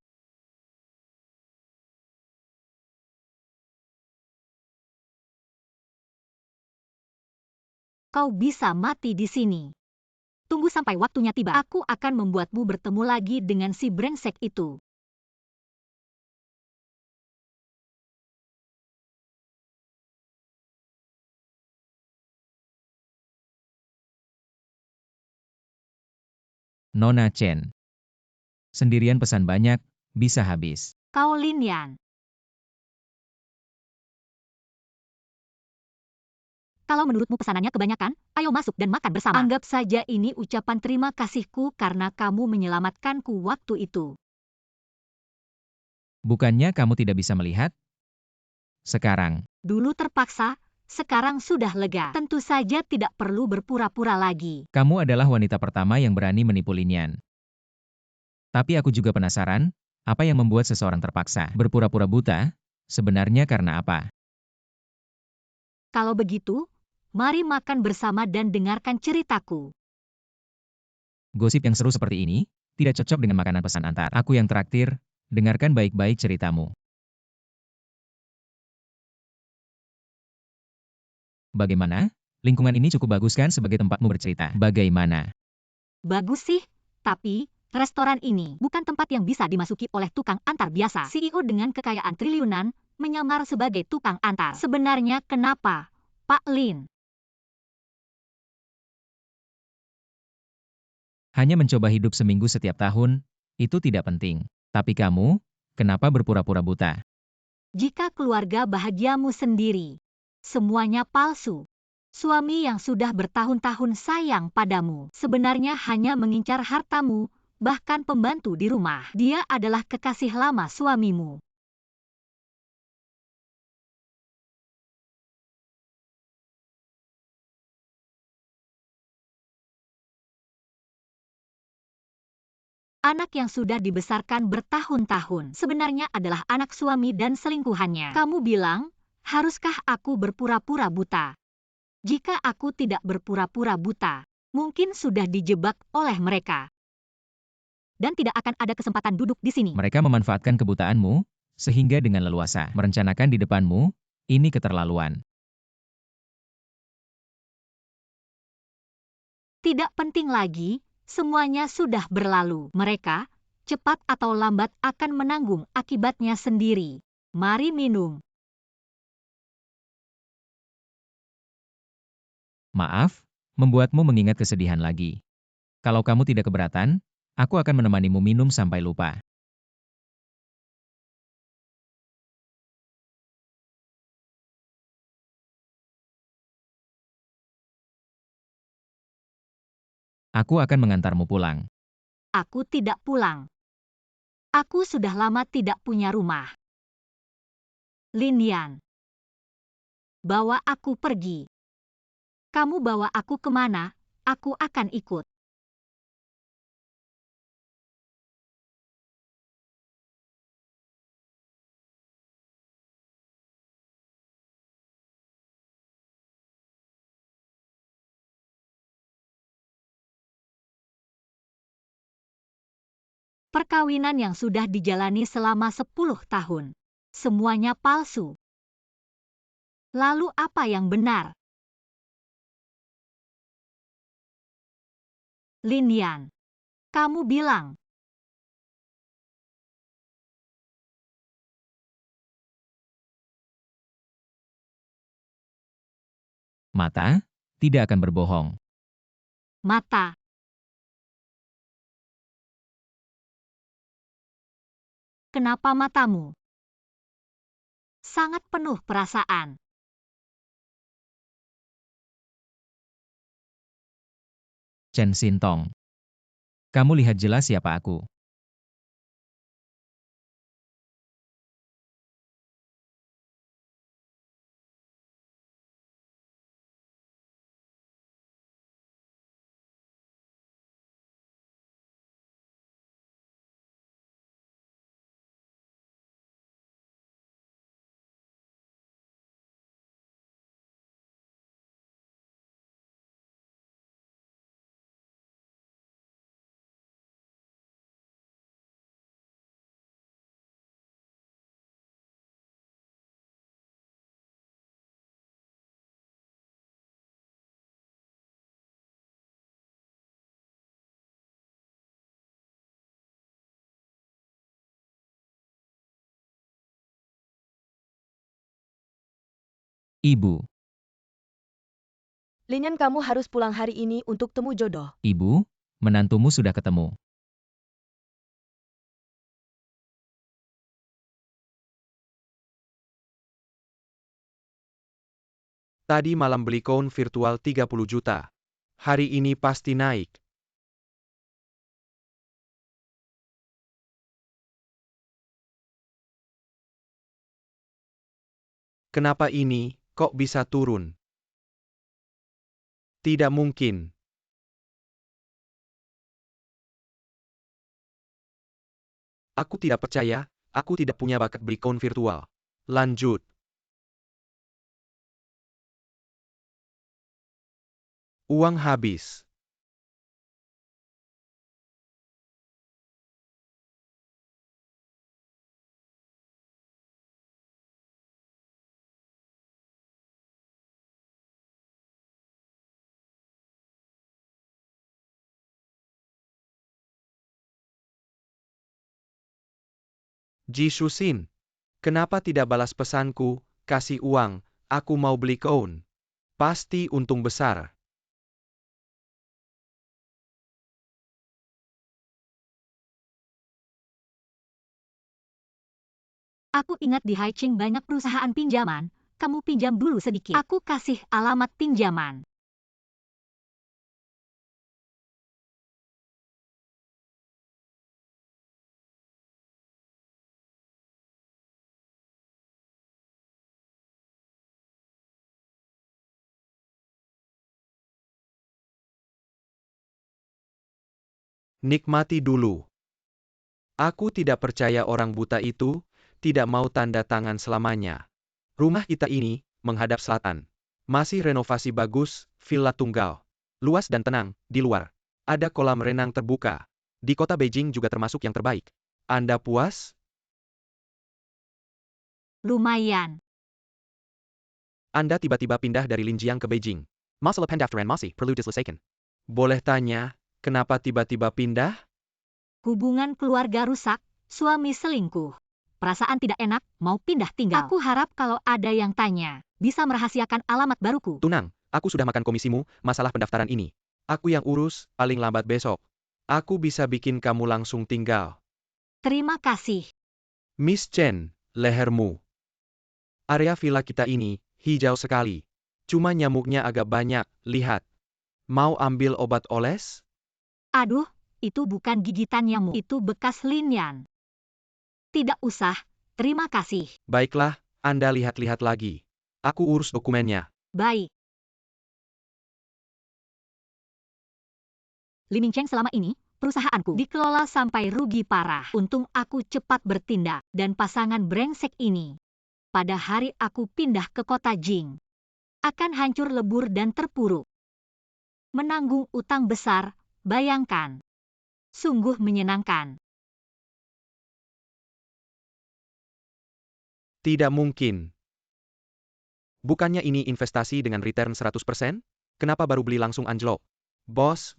Kau bisa mati di sini. Tunggu sampai waktunya tiba. Aku akan membuatmu bertemu lagi dengan si brengsek itu. Nona Chen. Sendirian pesan banyak, bisa habis. Kau Lin Yan. Kalau menurutmu pesanannya kebanyakan, ayo masuk dan makan bersama. Anggap saja ini ucapan terima kasihku karena kamu menyelamatkanku waktu itu. Bukannya kamu tidak bisa melihat? Sekarang, Dulu terpaksa, sekarang sudah lega. Tentu saja tidak perlu berpura-pura lagi. kamu adalah wanita pertama yang berani menipu Linian. Tapi aku juga penasaran, apa yang membuat seseorang terpaksa berpura-pura buta? Sebenarnya karena apa? Kalau begitu, mari makan bersama dan dengarkan ceritaku. Gosip yang seru seperti ini, tidak cocok dengan makanan pesan antar. Aku yang traktir, dengarkan baik-baik ceritamu. Bagaimana? Lingkungan ini cukup bagus kan sebagai tempatmu bercerita? Bagaimana? Bagus sih, tapi restoran ini bukan tempat yang bisa dimasuki oleh tukang antar biasa. CEO dengan kekayaan triliunan menyamar sebagai tukang antar. Sebenarnya kenapa, Pak Lin? Hanya mencoba hidup seminggu setiap tahun, itu tidak penting. Tapi kamu, kenapa berpura-pura buta? Jika keluarga bahagiamu sendiri, semuanya palsu. Suami yang sudah bertahun-tahun sayang padamu, sebenarnya hanya mengincar hartamu, bahkan pembantu di rumah. Dia adalah kekasih lama suamimu. Anak yang sudah dibesarkan bertahun-tahun sebenarnya adalah anak suami dan selingkuhannya. Kamu bilang, haruskah aku berpura-pura buta? Jika aku tidak berpura-pura buta, mungkin sudah dijebak oleh mereka. Dan tidak akan ada kesempatan duduk di sini. Mereka memanfaatkan kebutaanmu, sehingga dengan leluasa merencanakan di depanmu, ini keterlaluan. Tidak penting lagi, semuanya sudah berlalu. Mereka, cepat atau lambat akan menanggung akibatnya sendiri. Mari minum. Maaf, membuatmu mengingat kesedihan lagi. Kalau kamu tidak keberatan, aku akan menemanimu minum sampai lupa. Aku akan mengantarmu pulang. Aku tidak pulang. Aku sudah lama tidak punya rumah. Lin Yan, bawa aku pergi. Kamu bawa aku kemana, aku akan ikut. Perkawinan yang sudah dijalani selama 10 tahun. Semuanya palsu. Lalu apa yang benar? Lin Yan, kamu bilang. Mata tidak akan berbohong. Mata. Kenapa matamu? Sangat penuh perasaan. Chen Sintong. Kamu lihat jelas siapa aku. Ibu, Lin Yan, kamu harus pulang hari ini untuk temu jodoh. ibu, menantumu sudah ketemu. Tadi malam beli koin virtual 30 juta. Hari ini pasti naik. Kenapa ini, kok bisa turun? Tidak mungkin. Aku tidak percaya, aku tidak punya bakat beli koin virtual. Lanjut. Uang habis. Ji Shusin, kenapa tidak balas pesanku, kasih uang, aku mau beli koin. Pasti untung besar. Aku ingat di Haiching banyak perusahaan pinjaman. Kamu pinjam dulu sedikit. Aku kasih alamat pinjaman. Nikmati dulu. Aku tidak percaya orang buta itu, tidak mau tanda tangan selamanya. Rumah kita ini, menghadap selatan. Masih renovasi bagus, villa tunggal. Luas dan tenang, di luar. Ada kolam renang terbuka. Di kota Beijing juga termasuk yang terbaik. Anda puas? Lumayan. Anda tiba-tiba pindah dari Linjiang ke Beijing. Masalah pendaftaran masih perlu diselesaikan. Boleh tanya, kenapa tiba-tiba pindah? Hubungan keluarga rusak, suami selingkuh. Perasaan tidak enak, mau pindah tinggal. Aku harap kalau ada yang tanya, bisa merahasiakan alamat baruku. Tunang, aku sudah makan komisimu, masalah pendaftaran ini. Aku yang urus, paling lambat besok. Aku bisa bikin kamu langsung tinggal. Terima kasih. Miss Chen, lehermu. Area villa kita ini, hijau sekali. Cuma nyamuknya agak banyak, lihat. Mau ambil obat oles? Aduh, itu bukan gigitan nyamuk, itu bekas linian. Tidak usah, terima kasih. Baiklah, Anda lihat-lihat lagi. Aku urus dokumennya. Baik. Li Mingcheng selama ini, perusahaanku dikelola sampai rugi parah. Untung aku cepat bertindak, dan pasangan brengsek ini. Pada hari aku pindah ke kota Jing, akan hancur lebur dan terpuruk. Menanggung utang besar, bayangkan. Sungguh menyenangkan. Tidak mungkin. Bukannya ini investasi dengan return 100%? Kenapa baru beli langsung anjlok? Bos.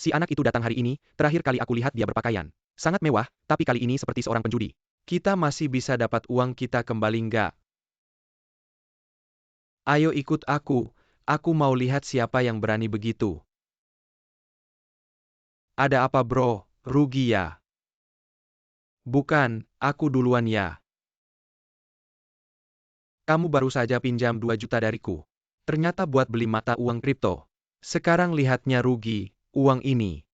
Si anak itu datang hari ini, terakhir kali aku lihat dia berpakaian. Sangat mewah, tapi kali ini seperti seorang penjudi. Kita masih bisa dapat uang kita kembali nggak? Ayo ikut aku mau lihat siapa yang berani begitu. Ada apa bro, rugi ya? Bukan, aku duluan ya. Kamu baru saja pinjam 2 juta dariku. Ternyata buat beli mata uang kripto. Sekarang lihatnya rugi, uang ini.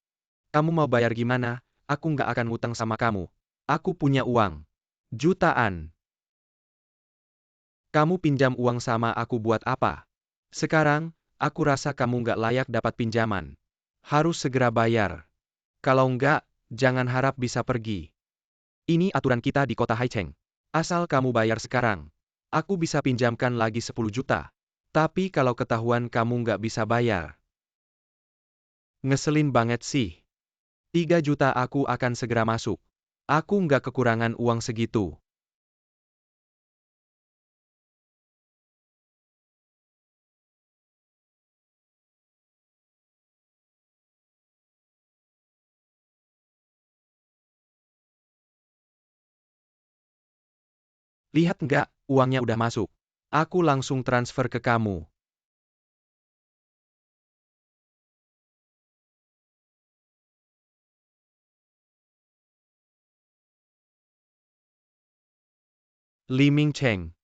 Kamu mau bayar gimana? Aku nggak akan ngutang sama kamu. Aku punya uang. Jutaan. Kamu pinjam uang sama aku buat apa? Sekarang, aku rasa kamu nggak layak dapat pinjaman. Harus segera bayar. Kalau nggak, jangan harap bisa pergi. Ini aturan kita di kota Haicheng. Asal kamu bayar sekarang. Aku bisa pinjamkan lagi 10 juta. Tapi kalau ketahuan kamu nggak bisa bayar. Ngeselin banget sih. 3 juta aku akan segera masuk. Aku nggak kekurangan uang segitu. Lihat nggak, uangnya udah masuk. Aku langsung transfer ke kamu. Li Mingcheng.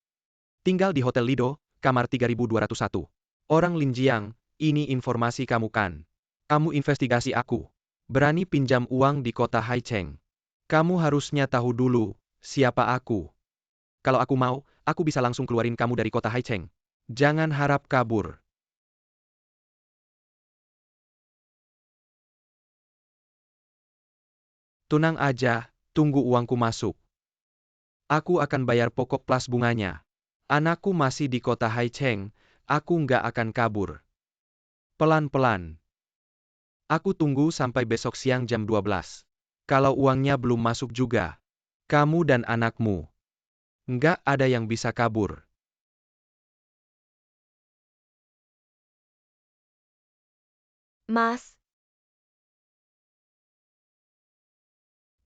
Tinggal di Hotel Lido, kamar 3201. Orang Linjiang, ini informasi kamu kan. Kamu investigasi aku. Berani pinjam uang di kota Haicheng. Kamu harusnya tahu dulu, siapa aku. Kalau aku mau, aku bisa langsung keluarin kamu dari kota Haicheng. Jangan harap kabur. Tunang aja, tunggu uangku masuk. Aku akan bayar pokok plus bunganya. Anakku masih di kota Haicheng, aku nggak akan kabur. Pelan-pelan. Aku tunggu sampai besok siang jam 12. Kalau uangnya belum masuk juga, kamu dan anakmu, nggak ada yang bisa kabur. Mas,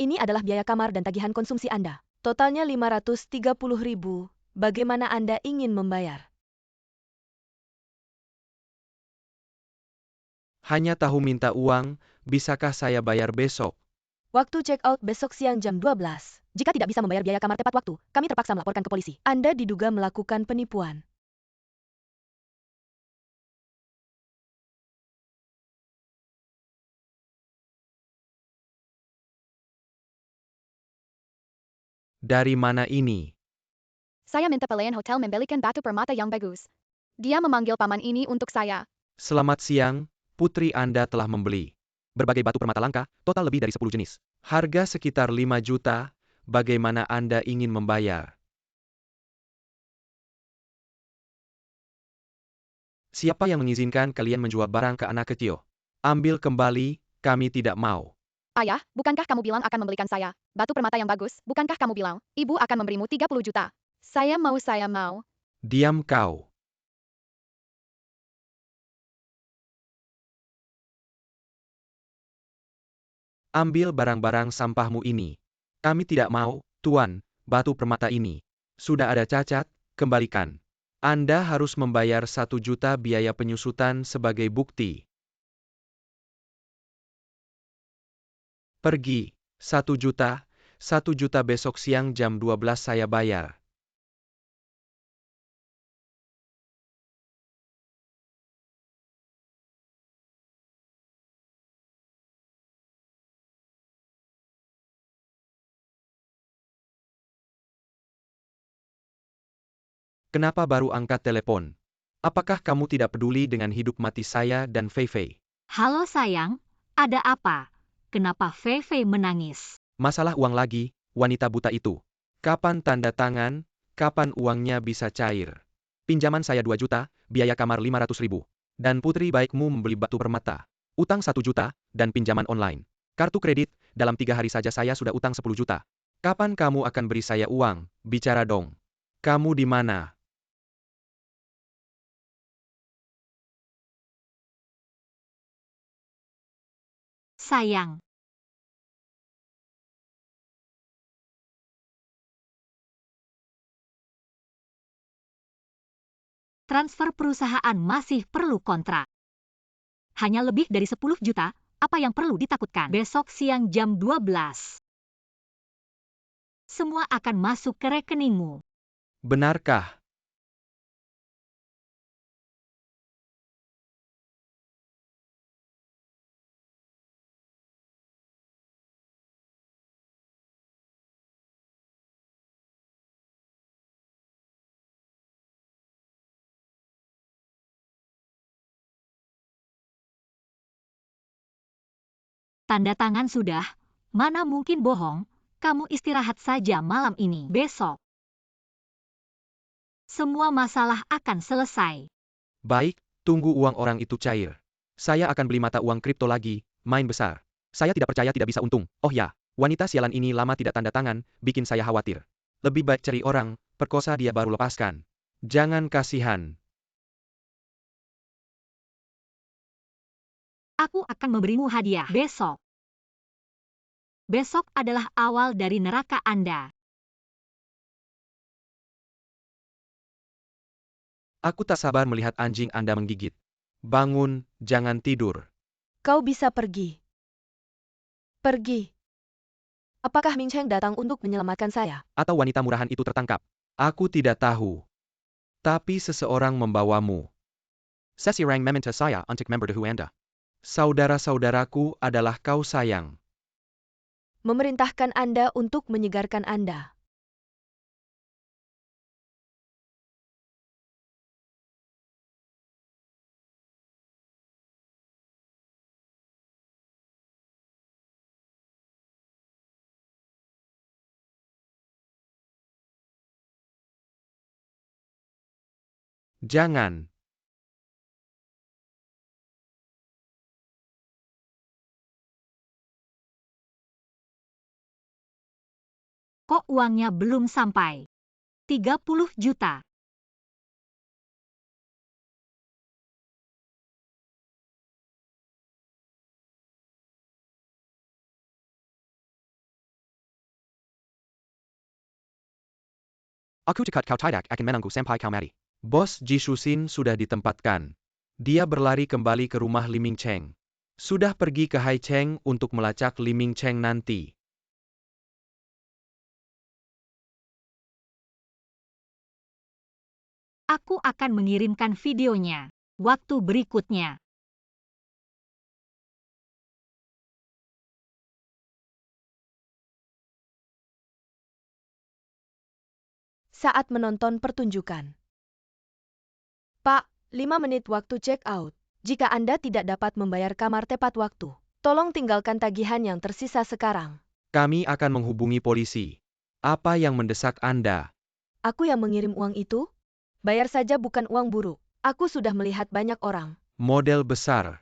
ini adalah biaya kamar dan tagihan konsumsi Anda. Totalnya 530.000. Bagaimana Anda ingin membayar? Hanya tahu minta uang, bisakah saya bayar besok? Waktu check out besok siang jam 12. Jika tidak bisa membayar biaya kamar tepat waktu, kami terpaksa melaporkan ke polisi. Anda diduga melakukan penipuan. Dari mana ini? Saya minta pelayan hotel membelikan batu permata yang bagus. Dia memanggil paman ini untuk saya. Selamat siang, putri Anda telah membeli berbagai batu permata langka, total lebih dari 10 jenis. Harga sekitar 5 juta, bagaimana Anda ingin membayar? Siapa yang mengizinkan kalian menjual barang ke anak kecil? Ambil kembali, kami tidak mau. Ayah, bukankah kamu bilang akan membelikan saya batu permata yang bagus? Bukankah kamu bilang, ibu akan memberimu 30 juta? Saya mau. Diam kau. Ambil barang-barang sampahmu ini. Kami tidak mau, Tuan, batu permata ini. Sudah ada cacat, kembalikan. Anda harus membayar 1 juta biaya penyusutan sebagai bukti. Pergi, 1 juta, 1 juta besok siang jam 12 saya bayar. Kenapa baru angkat telepon? Apakah kamu tidak peduli dengan hidup mati saya dan Fei Fei? Halo sayang, ada apa? Kenapa Fei Fei menangis? Masalah uang lagi, wanita buta itu. Kapan tanda tangan, kapan uangnya bisa cair? Pinjaman saya 2 juta, biaya kamar 500 ribu. Dan putri baikmu membeli batu permata. Utang 1 juta, dan pinjaman online. Kartu kredit, dalam 3 hari saja saya sudah utang 10 juta. Kapan kamu akan beri saya uang? Bicara dong. Kamu di mana? Sayang, transfer perusahaan masih perlu kontrak. Hanya lebih dari 10 juta, apa yang perlu ditakutkan? Besok siang jam 12. Semua akan masuk ke rekeningmu. Benarkah? Tanda tangan sudah, mana mungkin bohong, kamu istirahat saja malam ini. Besok, semua masalah akan selesai. Baik, tunggu uang orang itu cair. Saya akan beli mata uang kripto lagi, main besar. Saya tidak percaya tidak bisa untung. Oh ya, wanita sialan ini lama tidak tanda tangan, bikin saya khawatir. Lebih baik cari orang, perkosa dia baru lepaskan. Jangan kasihan. Aku akan memberimu hadiah besok. Besok adalah awal dari neraka Anda. Aku tak sabar melihat anjing Anda menggigit. Bangun, jangan tidur. Kau bisa pergi. Pergi. Apakah Ming Cheng datang untuk menyelamatkan saya? Atau wanita murahan itu tertangkap? Aku tidak tahu. Tapi seseorang membawamu. Sesirang meminta saya untuk memberitahu Anda. Saudara-saudaraku adalah kau sayang. Memerintahkan Anda untuk menyegarkan Anda. Jangan. Kok uangnya belum sampai? 30 juta. Aku cekat kau tidak akan menunggu sampai kau mati. Bos Jisusin sudah ditempatkan. Dia berlari kembali ke rumah Liming Cheng. Sudah pergi ke Hai Cheng untuk melacak Liming Cheng nanti. Aku akan mengirimkan videonya waktu berikutnya. Saat menonton pertunjukan. Pak, 5 menit waktu check out. Jika Anda tidak dapat membayar kamar tepat waktu, tolong tinggalkan tagihan yang tersisa sekarang. Kami akan menghubungi polisi. Apa yang mendesak Anda? Aku yang mengirim uang itu? Bayar saja bukan uang buruk. Aku sudah melihat banyak orang. Model besar.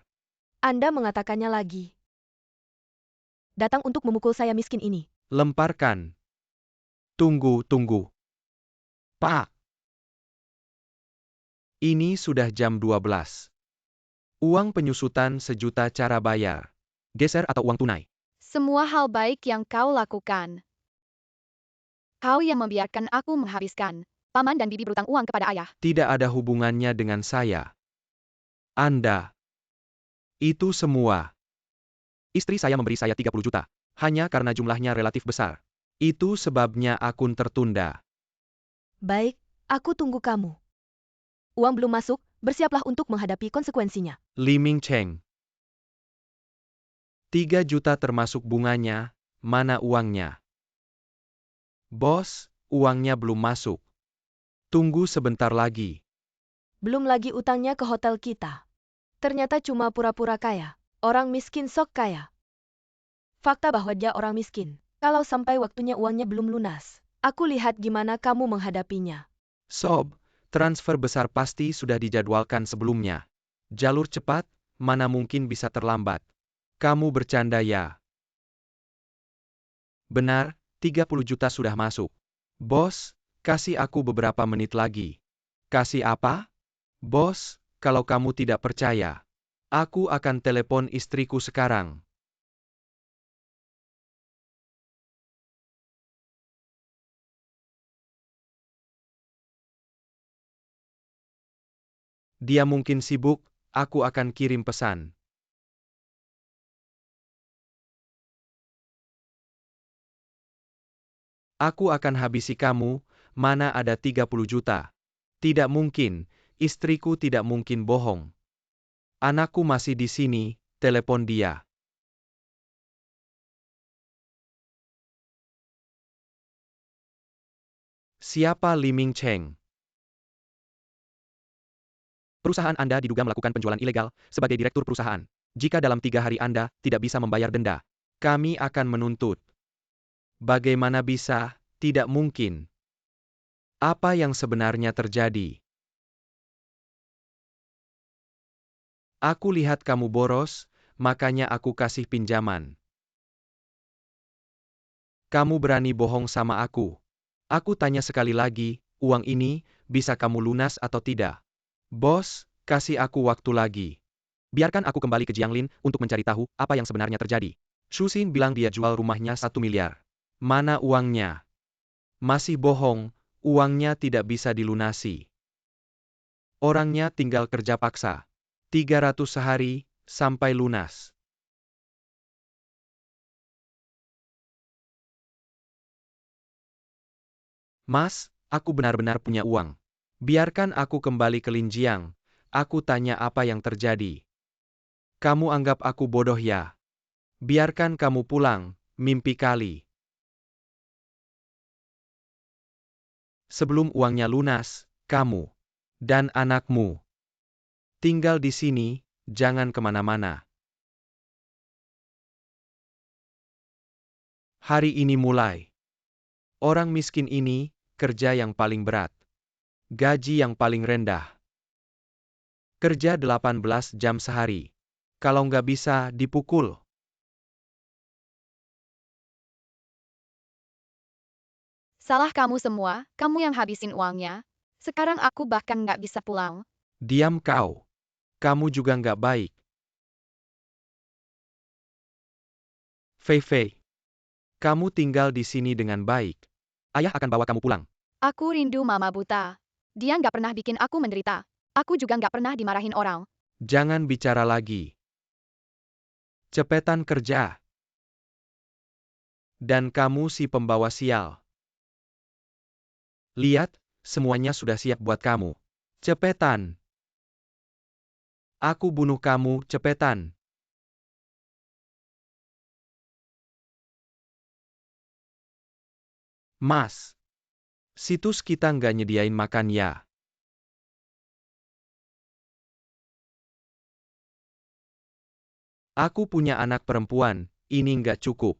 Anda mengatakannya lagi. Datang untuk memukul saya miskin ini. Lemparkan. Tunggu. Pak. Ini sudah jam 12. Uang penyusutan 1 juta cara bayar. Geser atau uang tunai? Semua hal baik yang kau lakukan. Kau yang membiarkan aku menghabiskan. Paman dan bibi berutang uang kepada ayah. Tidak ada hubungannya dengan saya. Anda. Itu semua. Istri saya memberi saya 30 juta. Hanya karena jumlahnya relatif besar. Itu sebabnya akun tertunda. Baik, aku tunggu kamu. Uang belum masuk, bersiaplah untuk menghadapi konsekuensinya. Li Ming Cheng. 3 juta termasuk bunganya, mana uangnya? Bos, uangnya belum masuk. Tunggu sebentar lagi. Belum lagi utangnya ke hotel kita. Ternyata cuma pura-pura kaya. Orang miskin sok kaya. Fakta bahwa dia orang miskin. Kalau sampai waktunya uangnya belum lunas, aku lihat gimana kamu menghadapinya. Sob, transfer besar pasti sudah dijadwalkan sebelumnya. Jalur cepat, mana mungkin bisa terlambat. Kamu bercanda ya? Benar, 30 juta sudah masuk. Bos, kasih aku beberapa menit lagi. Kasih apa? Bos, kalau kamu tidak percaya, aku akan telepon istriku sekarang. Dia mungkin sibuk, aku akan kirim pesan. Aku akan habisi kamu, mana ada 30 juta. Tidak mungkin, istriku tidak mungkin bohong. Anakku masih di sini, telepon dia. Siapa Li Ming Cheng? Perusahaan Anda diduga melakukan penjualan ilegal, sebagai direktur perusahaan. Jika dalam 3 hari Anda tidak bisa membayar denda, kami akan menuntut. Bagaimana bisa? Tidak mungkin. Apa yang sebenarnya terjadi? Aku lihat kamu boros, makanya aku kasih pinjaman. Kamu berani bohong sama aku. Aku tanya sekali lagi, uang ini, bisa kamu lunas atau tidak? Bos, kasih aku waktu lagi. Biarkan aku kembali ke Jianglin untuk mencari tahu apa yang sebenarnya terjadi. Shu Xin bilang dia jual rumahnya 1 miliar. Mana uangnya? Masih bohong, uangnya tidak bisa dilunasi. Orangnya tinggal kerja paksa. 300 sehari, sampai lunas. Mas, aku benar-benar punya uang. Biarkan aku kembali ke Linjiang. Aku tanya apa yang terjadi. Kamu anggap aku bodoh ya? Biarkan kamu pulang, mimpi kali. Sebelum uangnya lunas, kamu dan anakmu tinggal di sini, jangan kemana-mana. Hari ini mulai. Orang miskin ini, kerja yang paling berat. Gaji yang paling rendah. Kerja 18 jam sehari. Kalau nggak bisa, dipukul. Salah kamu semua, kamu yang habisin uangnya. Sekarang aku bahkan nggak bisa pulang. Diam kau. Kamu juga nggak baik. Fei Fei. Kamu tinggal di sini dengan baik. Ayah akan bawa kamu pulang. Aku rindu mama buta. Dia nggak pernah bikin aku menderita. Aku juga nggak pernah dimarahin orang. Jangan bicara lagi. Cepetan kerja. Dan kamu si pembawa sial. Lihat, semuanya sudah siap buat kamu. Cepetan. Aku bunuh kamu, cepetan. Mas. Situs kita nggak nyediain makan ya. Aku punya anak perempuan, ini nggak cukup.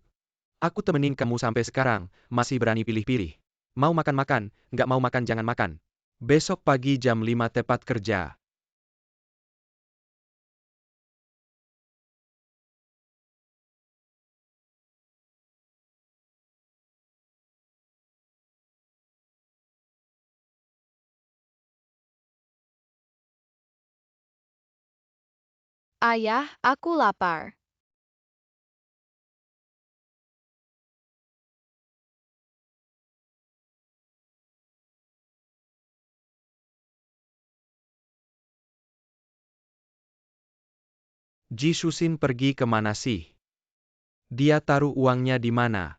Aku temenin kamu sampai sekarang, masih berani pilih-pilih. Mau makan-makan, nggak mau makan jangan makan. Besok pagi jam 5 tepat kerja. Ayah, aku lapar. Jisusin pergi kemana sih? Dia taruh uangnya di mana?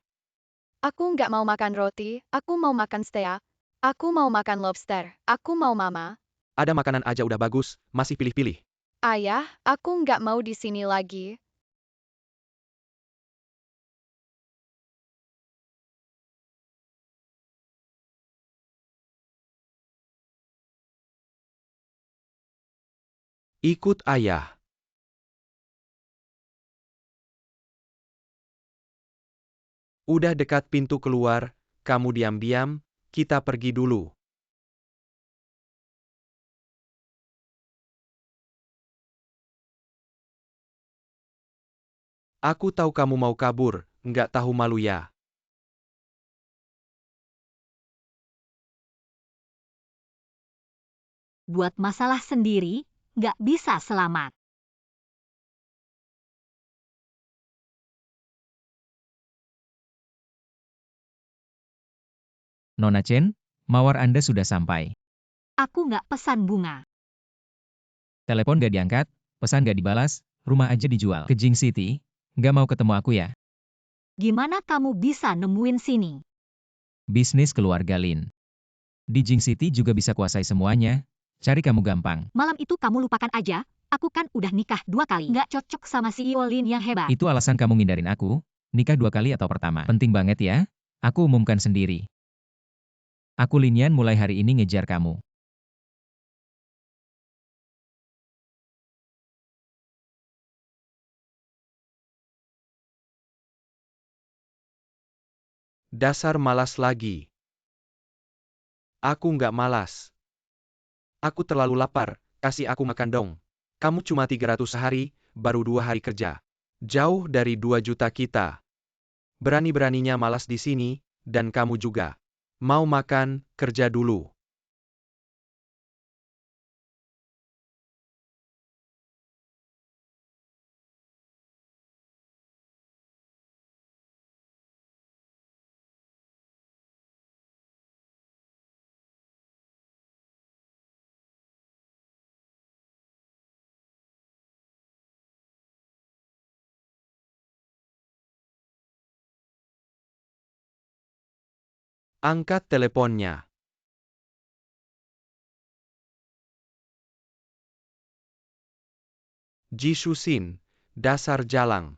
Aku nggak mau makan roti, aku mau makan steak. Aku mau makan lobster, aku mau mama. Ada makanan aja udah bagus, masih pilih-pilih. Ayah, aku nggak mau di sini lagi. Ikut ayah. Udah dekat pintu keluar, kamu diam-diam, kita pergi dulu. Aku tahu kamu mau kabur, nggak tahu malu ya. Buat masalah sendiri, nggak bisa selamat. Nona Chen, mawar Anda sudah sampai. Aku nggak pesan bunga. Telepon gak diangkat, pesan gak dibalas, rumah aja dijual. Ke Jing City, gak mau ketemu aku ya. Gimana kamu bisa nemuin sini? Bisnis keluarga Lin. Di Jing City juga bisa kuasai semuanya, cari kamu gampang. Malam itu kamu lupakan aja, aku kan udah nikah 2 kali. Nggak cocok sama CEO Lin yang hebat. Itu alasan kamu ngindarin aku, nikah 2 kali atau pertama. Penting banget ya, aku umumkan sendiri. Aku Linian mulai hari ini ngejar kamu. Dasar malas lagi. Aku nggak malas. Aku terlalu lapar, kasih aku makan dong. Kamu cuma 300 sehari, baru 2 hari kerja. Jauh dari 2 juta kita. Berani-beraninya malas di sini, dan kamu juga. Mau makan, kerja dulu. Angkat teleponnya. Jisusin, dasar jalang.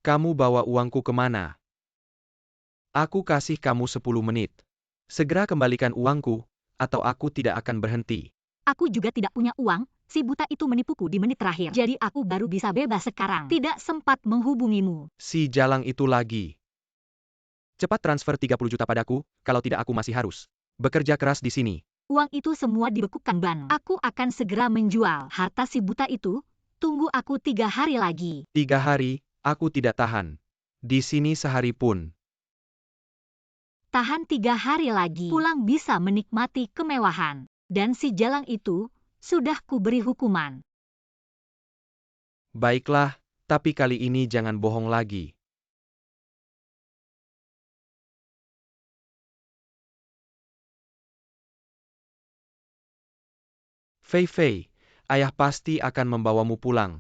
Kamu bawa uangku kemana? Aku kasih kamu 10 menit. Segera kembalikan uangku, atau aku tidak akan berhenti. Aku juga tidak punya uang, si buta itu menipuku di menit terakhir. Jadi aku baru bisa bebas sekarang. Tidak sempat menghubungimu. Si jalang itu lagi. Cepat transfer 30 juta padaku, kalau tidak aku masih harus bekerja keras di sini. Uang itu semua dibekukan bank. Aku akan segera menjual harta si buta itu. Tunggu aku 3 hari lagi. 3 hari, aku tidak tahan. Di sini sehari pun. Tahan 3 hari lagi. Pulang bisa menikmati kemewahan. Dan si jalang itu, sudah kuberi hukuman. Baiklah, tapi kali ini jangan bohong lagi. Fei Fei, ayah pasti akan membawamu pulang.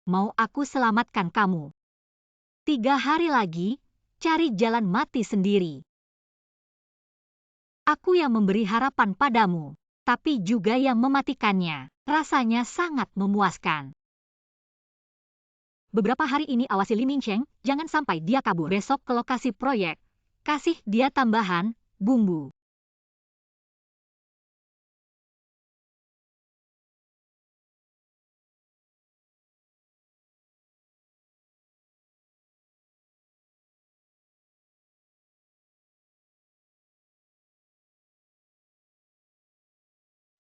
Mau aku selamatkan kamu. 3 hari lagi, cari jalan mati sendiri. Aku yang memberi harapan padamu, tapi juga yang mematikannya. Rasanya sangat memuaskan. Beberapa hari ini awasi Li Mingcheng, jangan sampai dia kabur. Besok ke lokasi proyek. Kasih dia tambahan, bumbu.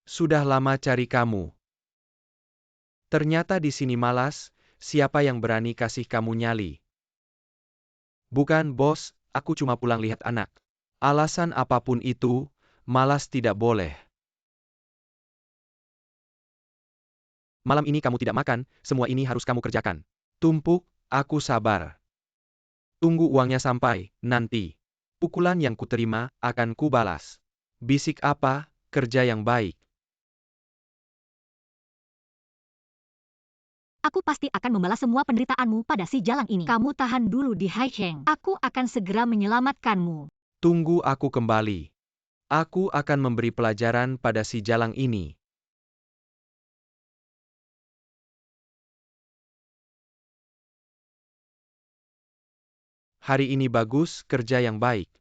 Sudah lama cari kamu. Ternyata di sini malas, siapa yang berani kasih kamu nyali? Bukan, bos, aku cuma pulang lihat anak. Alasan apapun itu, malas tidak boleh. Malam ini kamu tidak makan, semua ini harus kamu kerjakan. Tumpuk, aku sabar. Tunggu uangnya sampai, nanti. Pukulan yang kuterima, akan kubalas. Bisik apa, kerja yang baik. Aku pasti akan membalas semua penderitaanmu pada si jalang ini. Kamu tahan dulu di Haicheng. Aku akan segera menyelamatkanmu. Tunggu aku kembali. Aku akan memberi pelajaran pada si jalang ini. Hari ini bagus, kerja yang baik.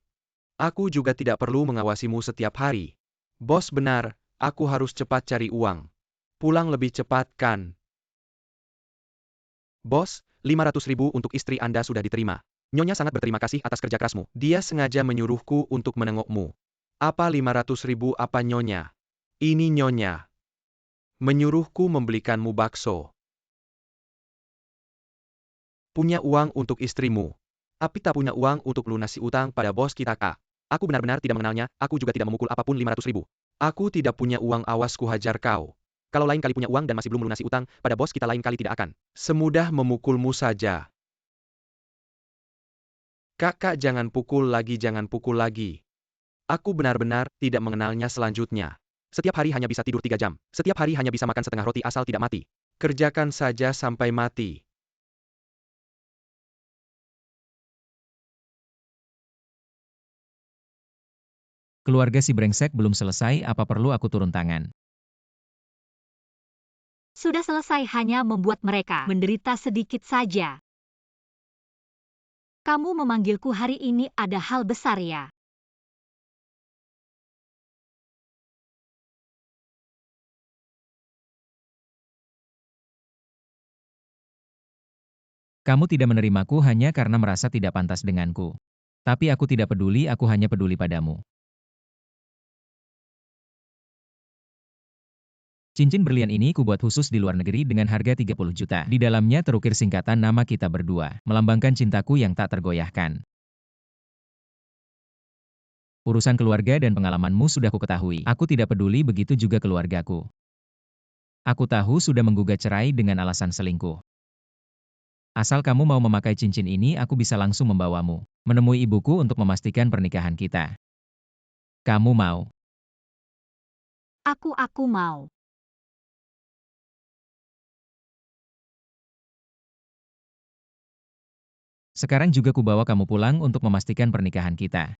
Aku juga tidak perlu mengawasimu setiap hari. Bos benar, aku harus cepat cari uang. Pulang lebih cepat kan? Bos, 500.000 untuk istri Anda sudah diterima. Nyonya sangat berterima kasih atas kerja kerasmu. Dia sengaja menyuruhku untuk menengokmu. Apa 500.000 apa Nyonya? Ini Nyonya. Menyuruhku membelikanmu bakso. Punya uang untuk istrimu. Tapi tak punya uang untuk lunasi utang pada bos kita kak. Aku benar-benar tidak mengenalnya, aku juga tidak memukul apapun 500.000. Aku tidak punya uang, awas ku hajar kau. Kalau lain kali punya uang dan masih belum melunasi utang, pada bos kita lain kali tidak akan semudah memukulmu saja. Kakak jangan pukul lagi, jangan pukul lagi. Aku benar-benar tidak mengenalnya selanjutnya. Setiap hari hanya bisa tidur 3 jam. Setiap hari hanya bisa makan setengah roti asal tidak mati. Kerjakan saja sampai mati. Keluarga si brengsek belum selesai, apa perlu aku turun tangan? Sudah selesai, hanya membuat mereka menderita sedikit saja. Kamu memanggilku hari ini ada hal besar ya? Kamu tidak menerimaku hanya karena merasa tidak pantas denganku. Tapi aku tidak peduli, aku hanya peduli padamu. Cincin berlian ini kubuat khusus di luar negeri dengan harga 30 juta. Di dalamnya terukir singkatan nama kita berdua, melambangkan cintaku yang tak tergoyahkan. Urusan keluarga dan pengalamanmu sudah kuketahui. Aku tidak peduli, begitu juga keluargaku. Aku tahu sudah menggugat cerai dengan alasan selingkuh. Asal kamu mau memakai cincin ini, aku bisa langsung membawamu menemui ibuku untuk memastikan pernikahan kita. Kamu mau? Aku mau. Sekarang juga kubawa kamu pulang untuk memastikan pernikahan kita.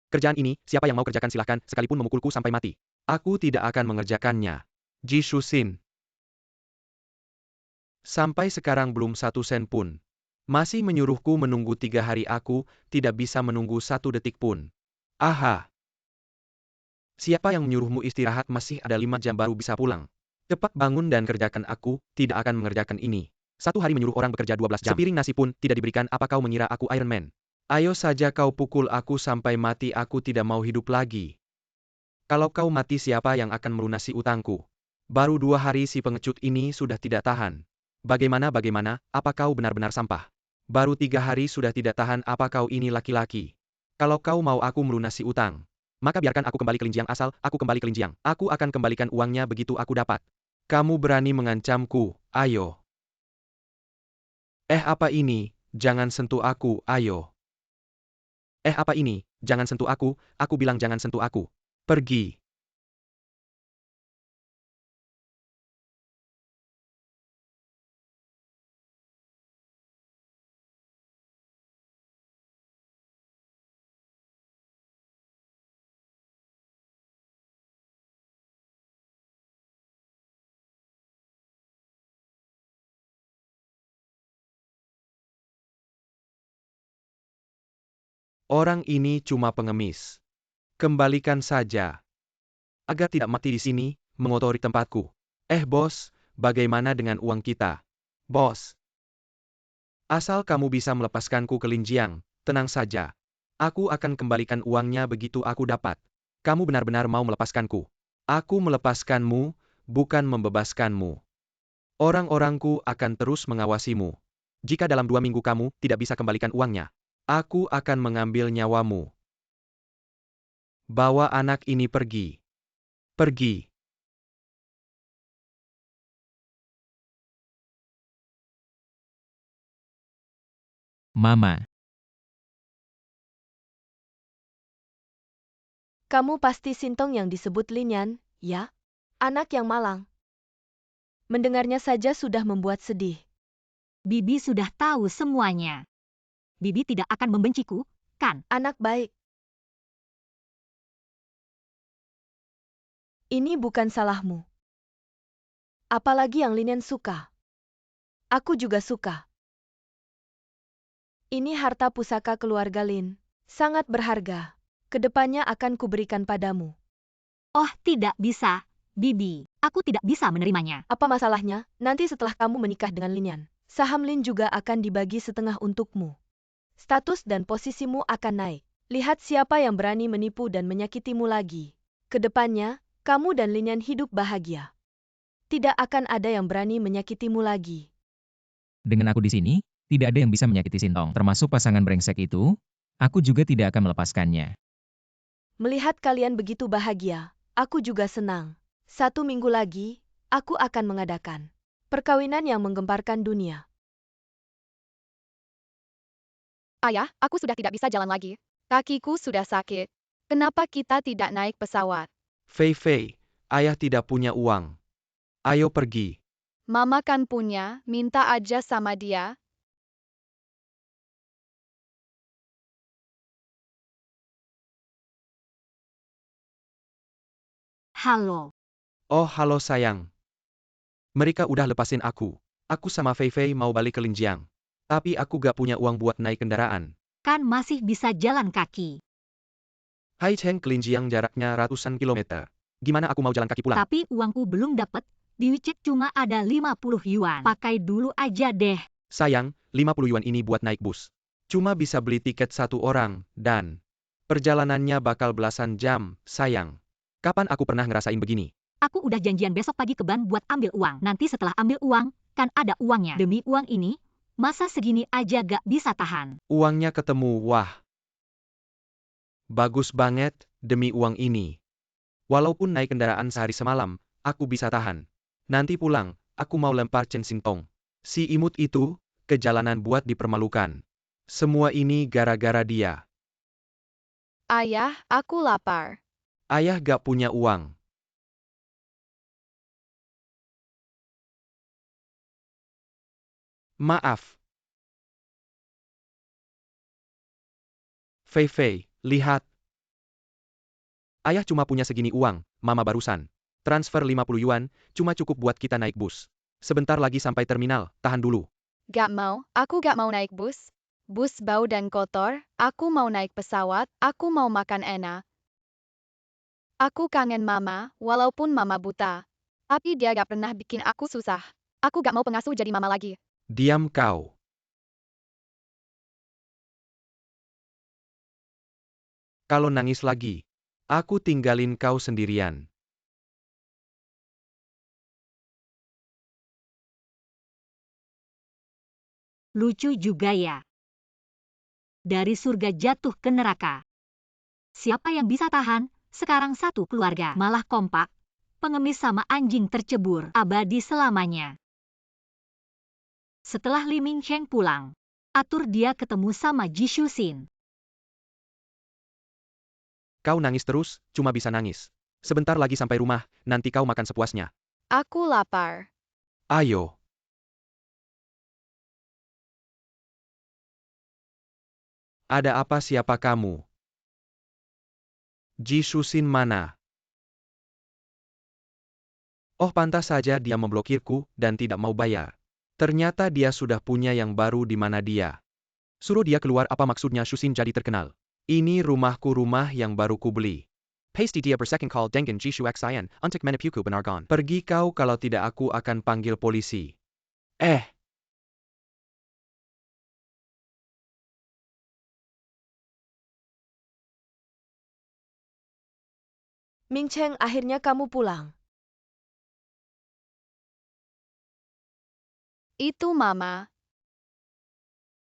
Kerjaan ini, siapa yang mau kerjakan silahkan, sekalipun memukulku sampai mati. Aku tidak akan mengerjakannya. Ji Shusin. Sampai sekarang belum 1 sen pun. Masih menyuruhku menunggu 3 hari, aku tidak bisa menunggu 1 detik pun. Aha. Siapa yang menyuruhmu istirahat, masih ada 5 jam baru bisa pulang. Cepat bangun dan kerjakan, aku tidak akan mengerjakan ini. 1 hari menyuruh orang bekerja 12 jam. Sepiring nasi pun tidak diberikan, apa kau mengira aku Iron Man? Ayo saja kau pukul aku sampai mati, aku tidak mau hidup lagi. Kalau kau mati, siapa yang akan melunasi utangku? Baru 2 hari si pengecut ini sudah tidak tahan. Bagaimana, apa kau benar-benar sampah? Baru 3 hari sudah tidak tahan, apa kau ini laki-laki? Kalau kau mau aku melunasi utang, maka biarkan aku kembali ke Linjiang, asal aku kembali ke Linjiang. Aku akan kembalikan uangnya begitu aku dapat. Kamu berani mengancamku, ayo. Apa ini? Jangan sentuh aku, ayo. Apa ini? Jangan sentuh aku bilang jangan sentuh aku. Pergi. Orang ini cuma pengemis. Kembalikan saja. Agar tidak mati di sini, mengotori tempatku. Bos, bagaimana dengan uang kita? Bos. Asal kamu bisa melepaskanku ke Linjiang, tenang saja. Aku akan kembalikan uangnya begitu aku dapat. Kamu benar-benar mau melepaskanku? Aku melepaskanmu, bukan membebaskanmu. Orang-orangku akan terus mengawasimu. Jika dalam 2 minggu kamu tidak bisa kembalikan uangnya, aku akan mengambil nyawamu. Bawa anak ini pergi. Pergi. Mama, Kamu pasti Sintong yang disebut Linian, ya? Anak yang malang. Mendengarnya saja sudah membuat sedih. Bibi sudah tahu semuanya. Bibi tidak akan membenciku, kan? Anak baik. Ini bukan salahmu. Apalagi yang Linian suka. Aku juga suka. Ini harta pusaka keluarga Lin. Sangat berharga. Kedepannya akan kuberikan padamu. Oh, tidak bisa, Bibi. Aku tidak bisa menerimanya. Apa masalahnya? Nanti setelah kamu menikah dengan Linian, saham Lin juga akan dibagi setengah untukmu. Status dan posisimu akan naik. Lihat siapa yang berani menipu dan menyakitimu lagi. Kedepannya, kamu dan Linian hidup bahagia. Tidak akan ada yang berani menyakitimu lagi. dengan aku di sini, tidak ada yang bisa menyakiti Sintong, termasuk pasangan brengsek itu. Aku juga tidak akan melepaskannya. Melihat kalian begitu bahagia, aku juga senang. 1 minggu lagi, aku akan mengadakan perkawinan yang menggemparkan dunia. Ayah, aku sudah tidak bisa jalan lagi. Kakiku sudah sakit. Kenapa kita tidak naik pesawat? Fei Fei, ayah tidak punya uang. Ayo pergi. Mama kan punya, minta aja sama dia. Halo. Oh halo sayang. Mereka udah lepasin aku. Aku sama Fei Fei mau balik ke Linjiang. Tapi aku gak punya uang buat naik kendaraan. Kan masih bisa jalan kaki. Hai Cheng ke Linjiang jaraknya ratusan kilometer. Gimana aku mau jalan kaki pulang? Tapi uangku belum dapat. Di WeChat cuma ada 50 yuan. Pakai dulu aja deh. Sayang, 50 yuan ini buat naik bus. Cuma bisa beli tiket 1 orang, dan perjalanannya bakal belasan jam, sayang. Kapan aku pernah ngerasain begini? Aku udah janjian besok pagi ke bank buat ambil uang. Nanti setelah ambil uang, kan ada uangnya. Demi uang ini, masa segini aja gak bisa tahan. Uangnya ketemu, wah. Bagus banget, demi uang ini. Walaupun naik kendaraan sehari semalam, aku bisa tahan. Nanti pulang, aku mau lempar Chen Singtong. Si imut itu, ke jalanan buat dipermalukan. Semua ini gara-gara dia. Ayah, aku lapar. Ayah gak punya uang. Maaf. Fei Fei, lihat. Ayah cuma punya segini uang, mama barusan. Transfer 50 yuan, cuma cukup buat kita naik bus. Sebentar lagi sampai terminal, tahan dulu. Gak mau, aku gak mau naik bus. Bus bau dan kotor, aku mau naik pesawat, aku mau makan enak. Aku kangen mama, walaupun mama buta. Tapi dia gak pernah bikin aku susah. Aku gak mau pengasuh jadi mama lagi. Diam kau. Kalau nangis lagi, aku tinggalin kau sendirian. Lucu juga ya. Dari surga jatuh ke neraka. Siapa yang bisa tahan? Sekarang satu keluarga malah kompak. Pengemis sama anjing tercebur abadi selamanya. Setelah Li Mingcheng pulang, atur dia ketemu sama Ji Shuxin. Kau nangis terus, cuma bisa nangis. Sebentar lagi sampai rumah, nanti kau makan sepuasnya. Aku lapar. Ayo. Ada apa siapa kamu? Ji Shuxin mana? Oh pantas saja dia memblokirku dan tidak mau bayar. Ternyata dia sudah punya yang baru di mana dia. Suruh dia keluar apa maksudnya Shuxin jadi terkenal. Ini rumahku rumah yang baru kubeli. Pasty dia bersecond call dengan Jishu Xian untuk menipuku benargon. Pergi kau kalau tidak aku akan panggil polisi. Mingcheng, akhirnya kamu pulang. Itu mama.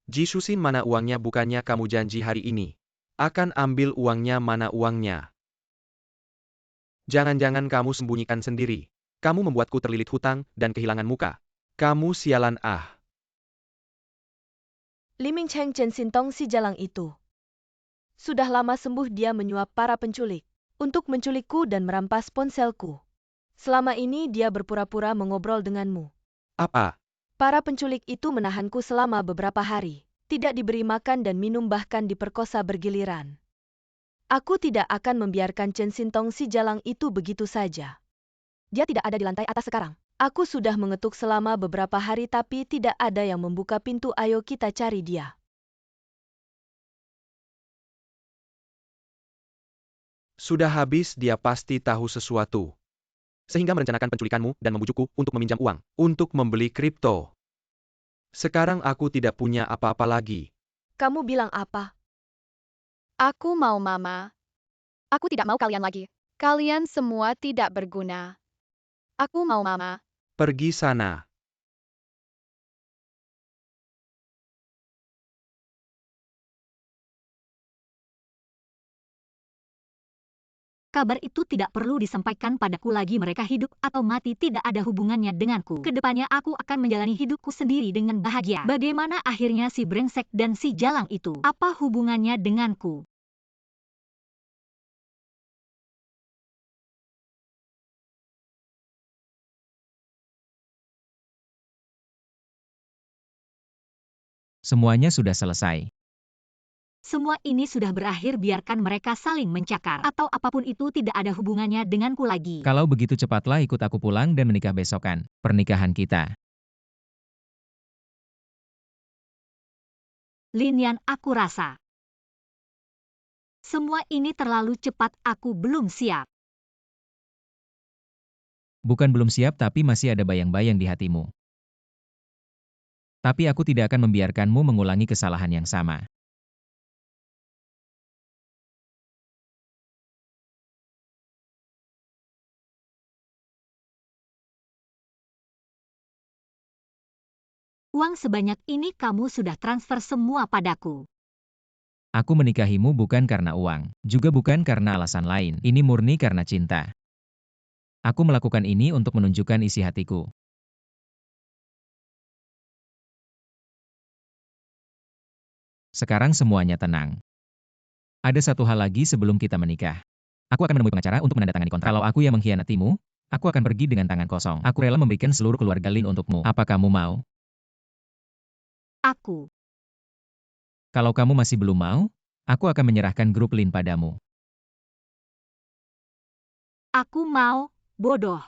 Jisusin, mana uangnya? Bukannya kamu janji hari ini akan ambil uangnya? Mana uangnya? Jangan-jangan kamu sembunyikan sendiri. Kamu membuatku terlilit hutang dan kehilangan muka. Kamu sialan ah. Li Mingcheng Chen Sintong si jalang itu. Sudah lama sembuh dia menyuap para penculik untuk menculikku dan merampas ponselku. Selama ini dia berpura-pura mengobrol denganmu. Apa? Para penculik itu menahanku selama beberapa hari. Tidak diberi makan dan minum, bahkan diperkosa bergiliran. Aku tidak akan membiarkan Chen Sintong si jalang itu begitu saja. Dia tidak ada di lantai atas sekarang. Aku sudah mengetuk selama beberapa hari tapi tidak ada yang membuka pintu. Ayo kita cari dia. Sudah habis, dia pasti tahu sesuatu. Sehingga merencanakan penculikanmu dan membujukku untuk meminjam uang untuk membeli kripto. Sekarang aku tidak punya apa-apa lagi. Kamu bilang apa? Aku mau mama. Aku tidak mau kalian lagi. Kalian semua tidak berguna. Aku mau mama. Pergi sana. Kabar itu tidak perlu disampaikan padaku lagi. Mereka hidup atau mati tidak ada hubungannya denganku. Kedepannya aku akan menjalani hidupku sendiri dengan bahagia. Bagaimana akhirnya si brengsek dan si jalang itu? Apa hubungannya denganku? Semuanya sudah selesai. Semua ini sudah berakhir, biarkan mereka saling mencakar. Atau apapun itu tidak ada hubungannya denganku lagi. Kalau begitu cepatlah ikut aku pulang dan menikah besokan. Pernikahan kita. Lin Yan, aku rasa semua ini terlalu cepat. Aku belum siap. Bukan belum siap, tapi masih ada bayang-bayang di hatimu. Tapi aku tidak akan membiarkanmu mengulangi kesalahan yang sama. Uang sebanyak ini kamu sudah transfer semua padaku. Aku menikahimu bukan karena uang, juga bukan karena alasan lain. Ini murni karena cinta. Aku melakukan ini untuk menunjukkan isi hatiku. Sekarang semuanya tenang. Ada satu hal lagi sebelum kita menikah. Aku akan menemui pengacara untuk menandatangani kontrak. Kalau aku yang mengkhianatimu, aku akan pergi dengan tangan kosong. Aku rela memberikan seluruh keluarga Lin untukmu. Apa kamu mau? Aku. Kalau kamu masih belum mau, aku akan menyerahkan grup Lin padamu. Aku mau, bodoh.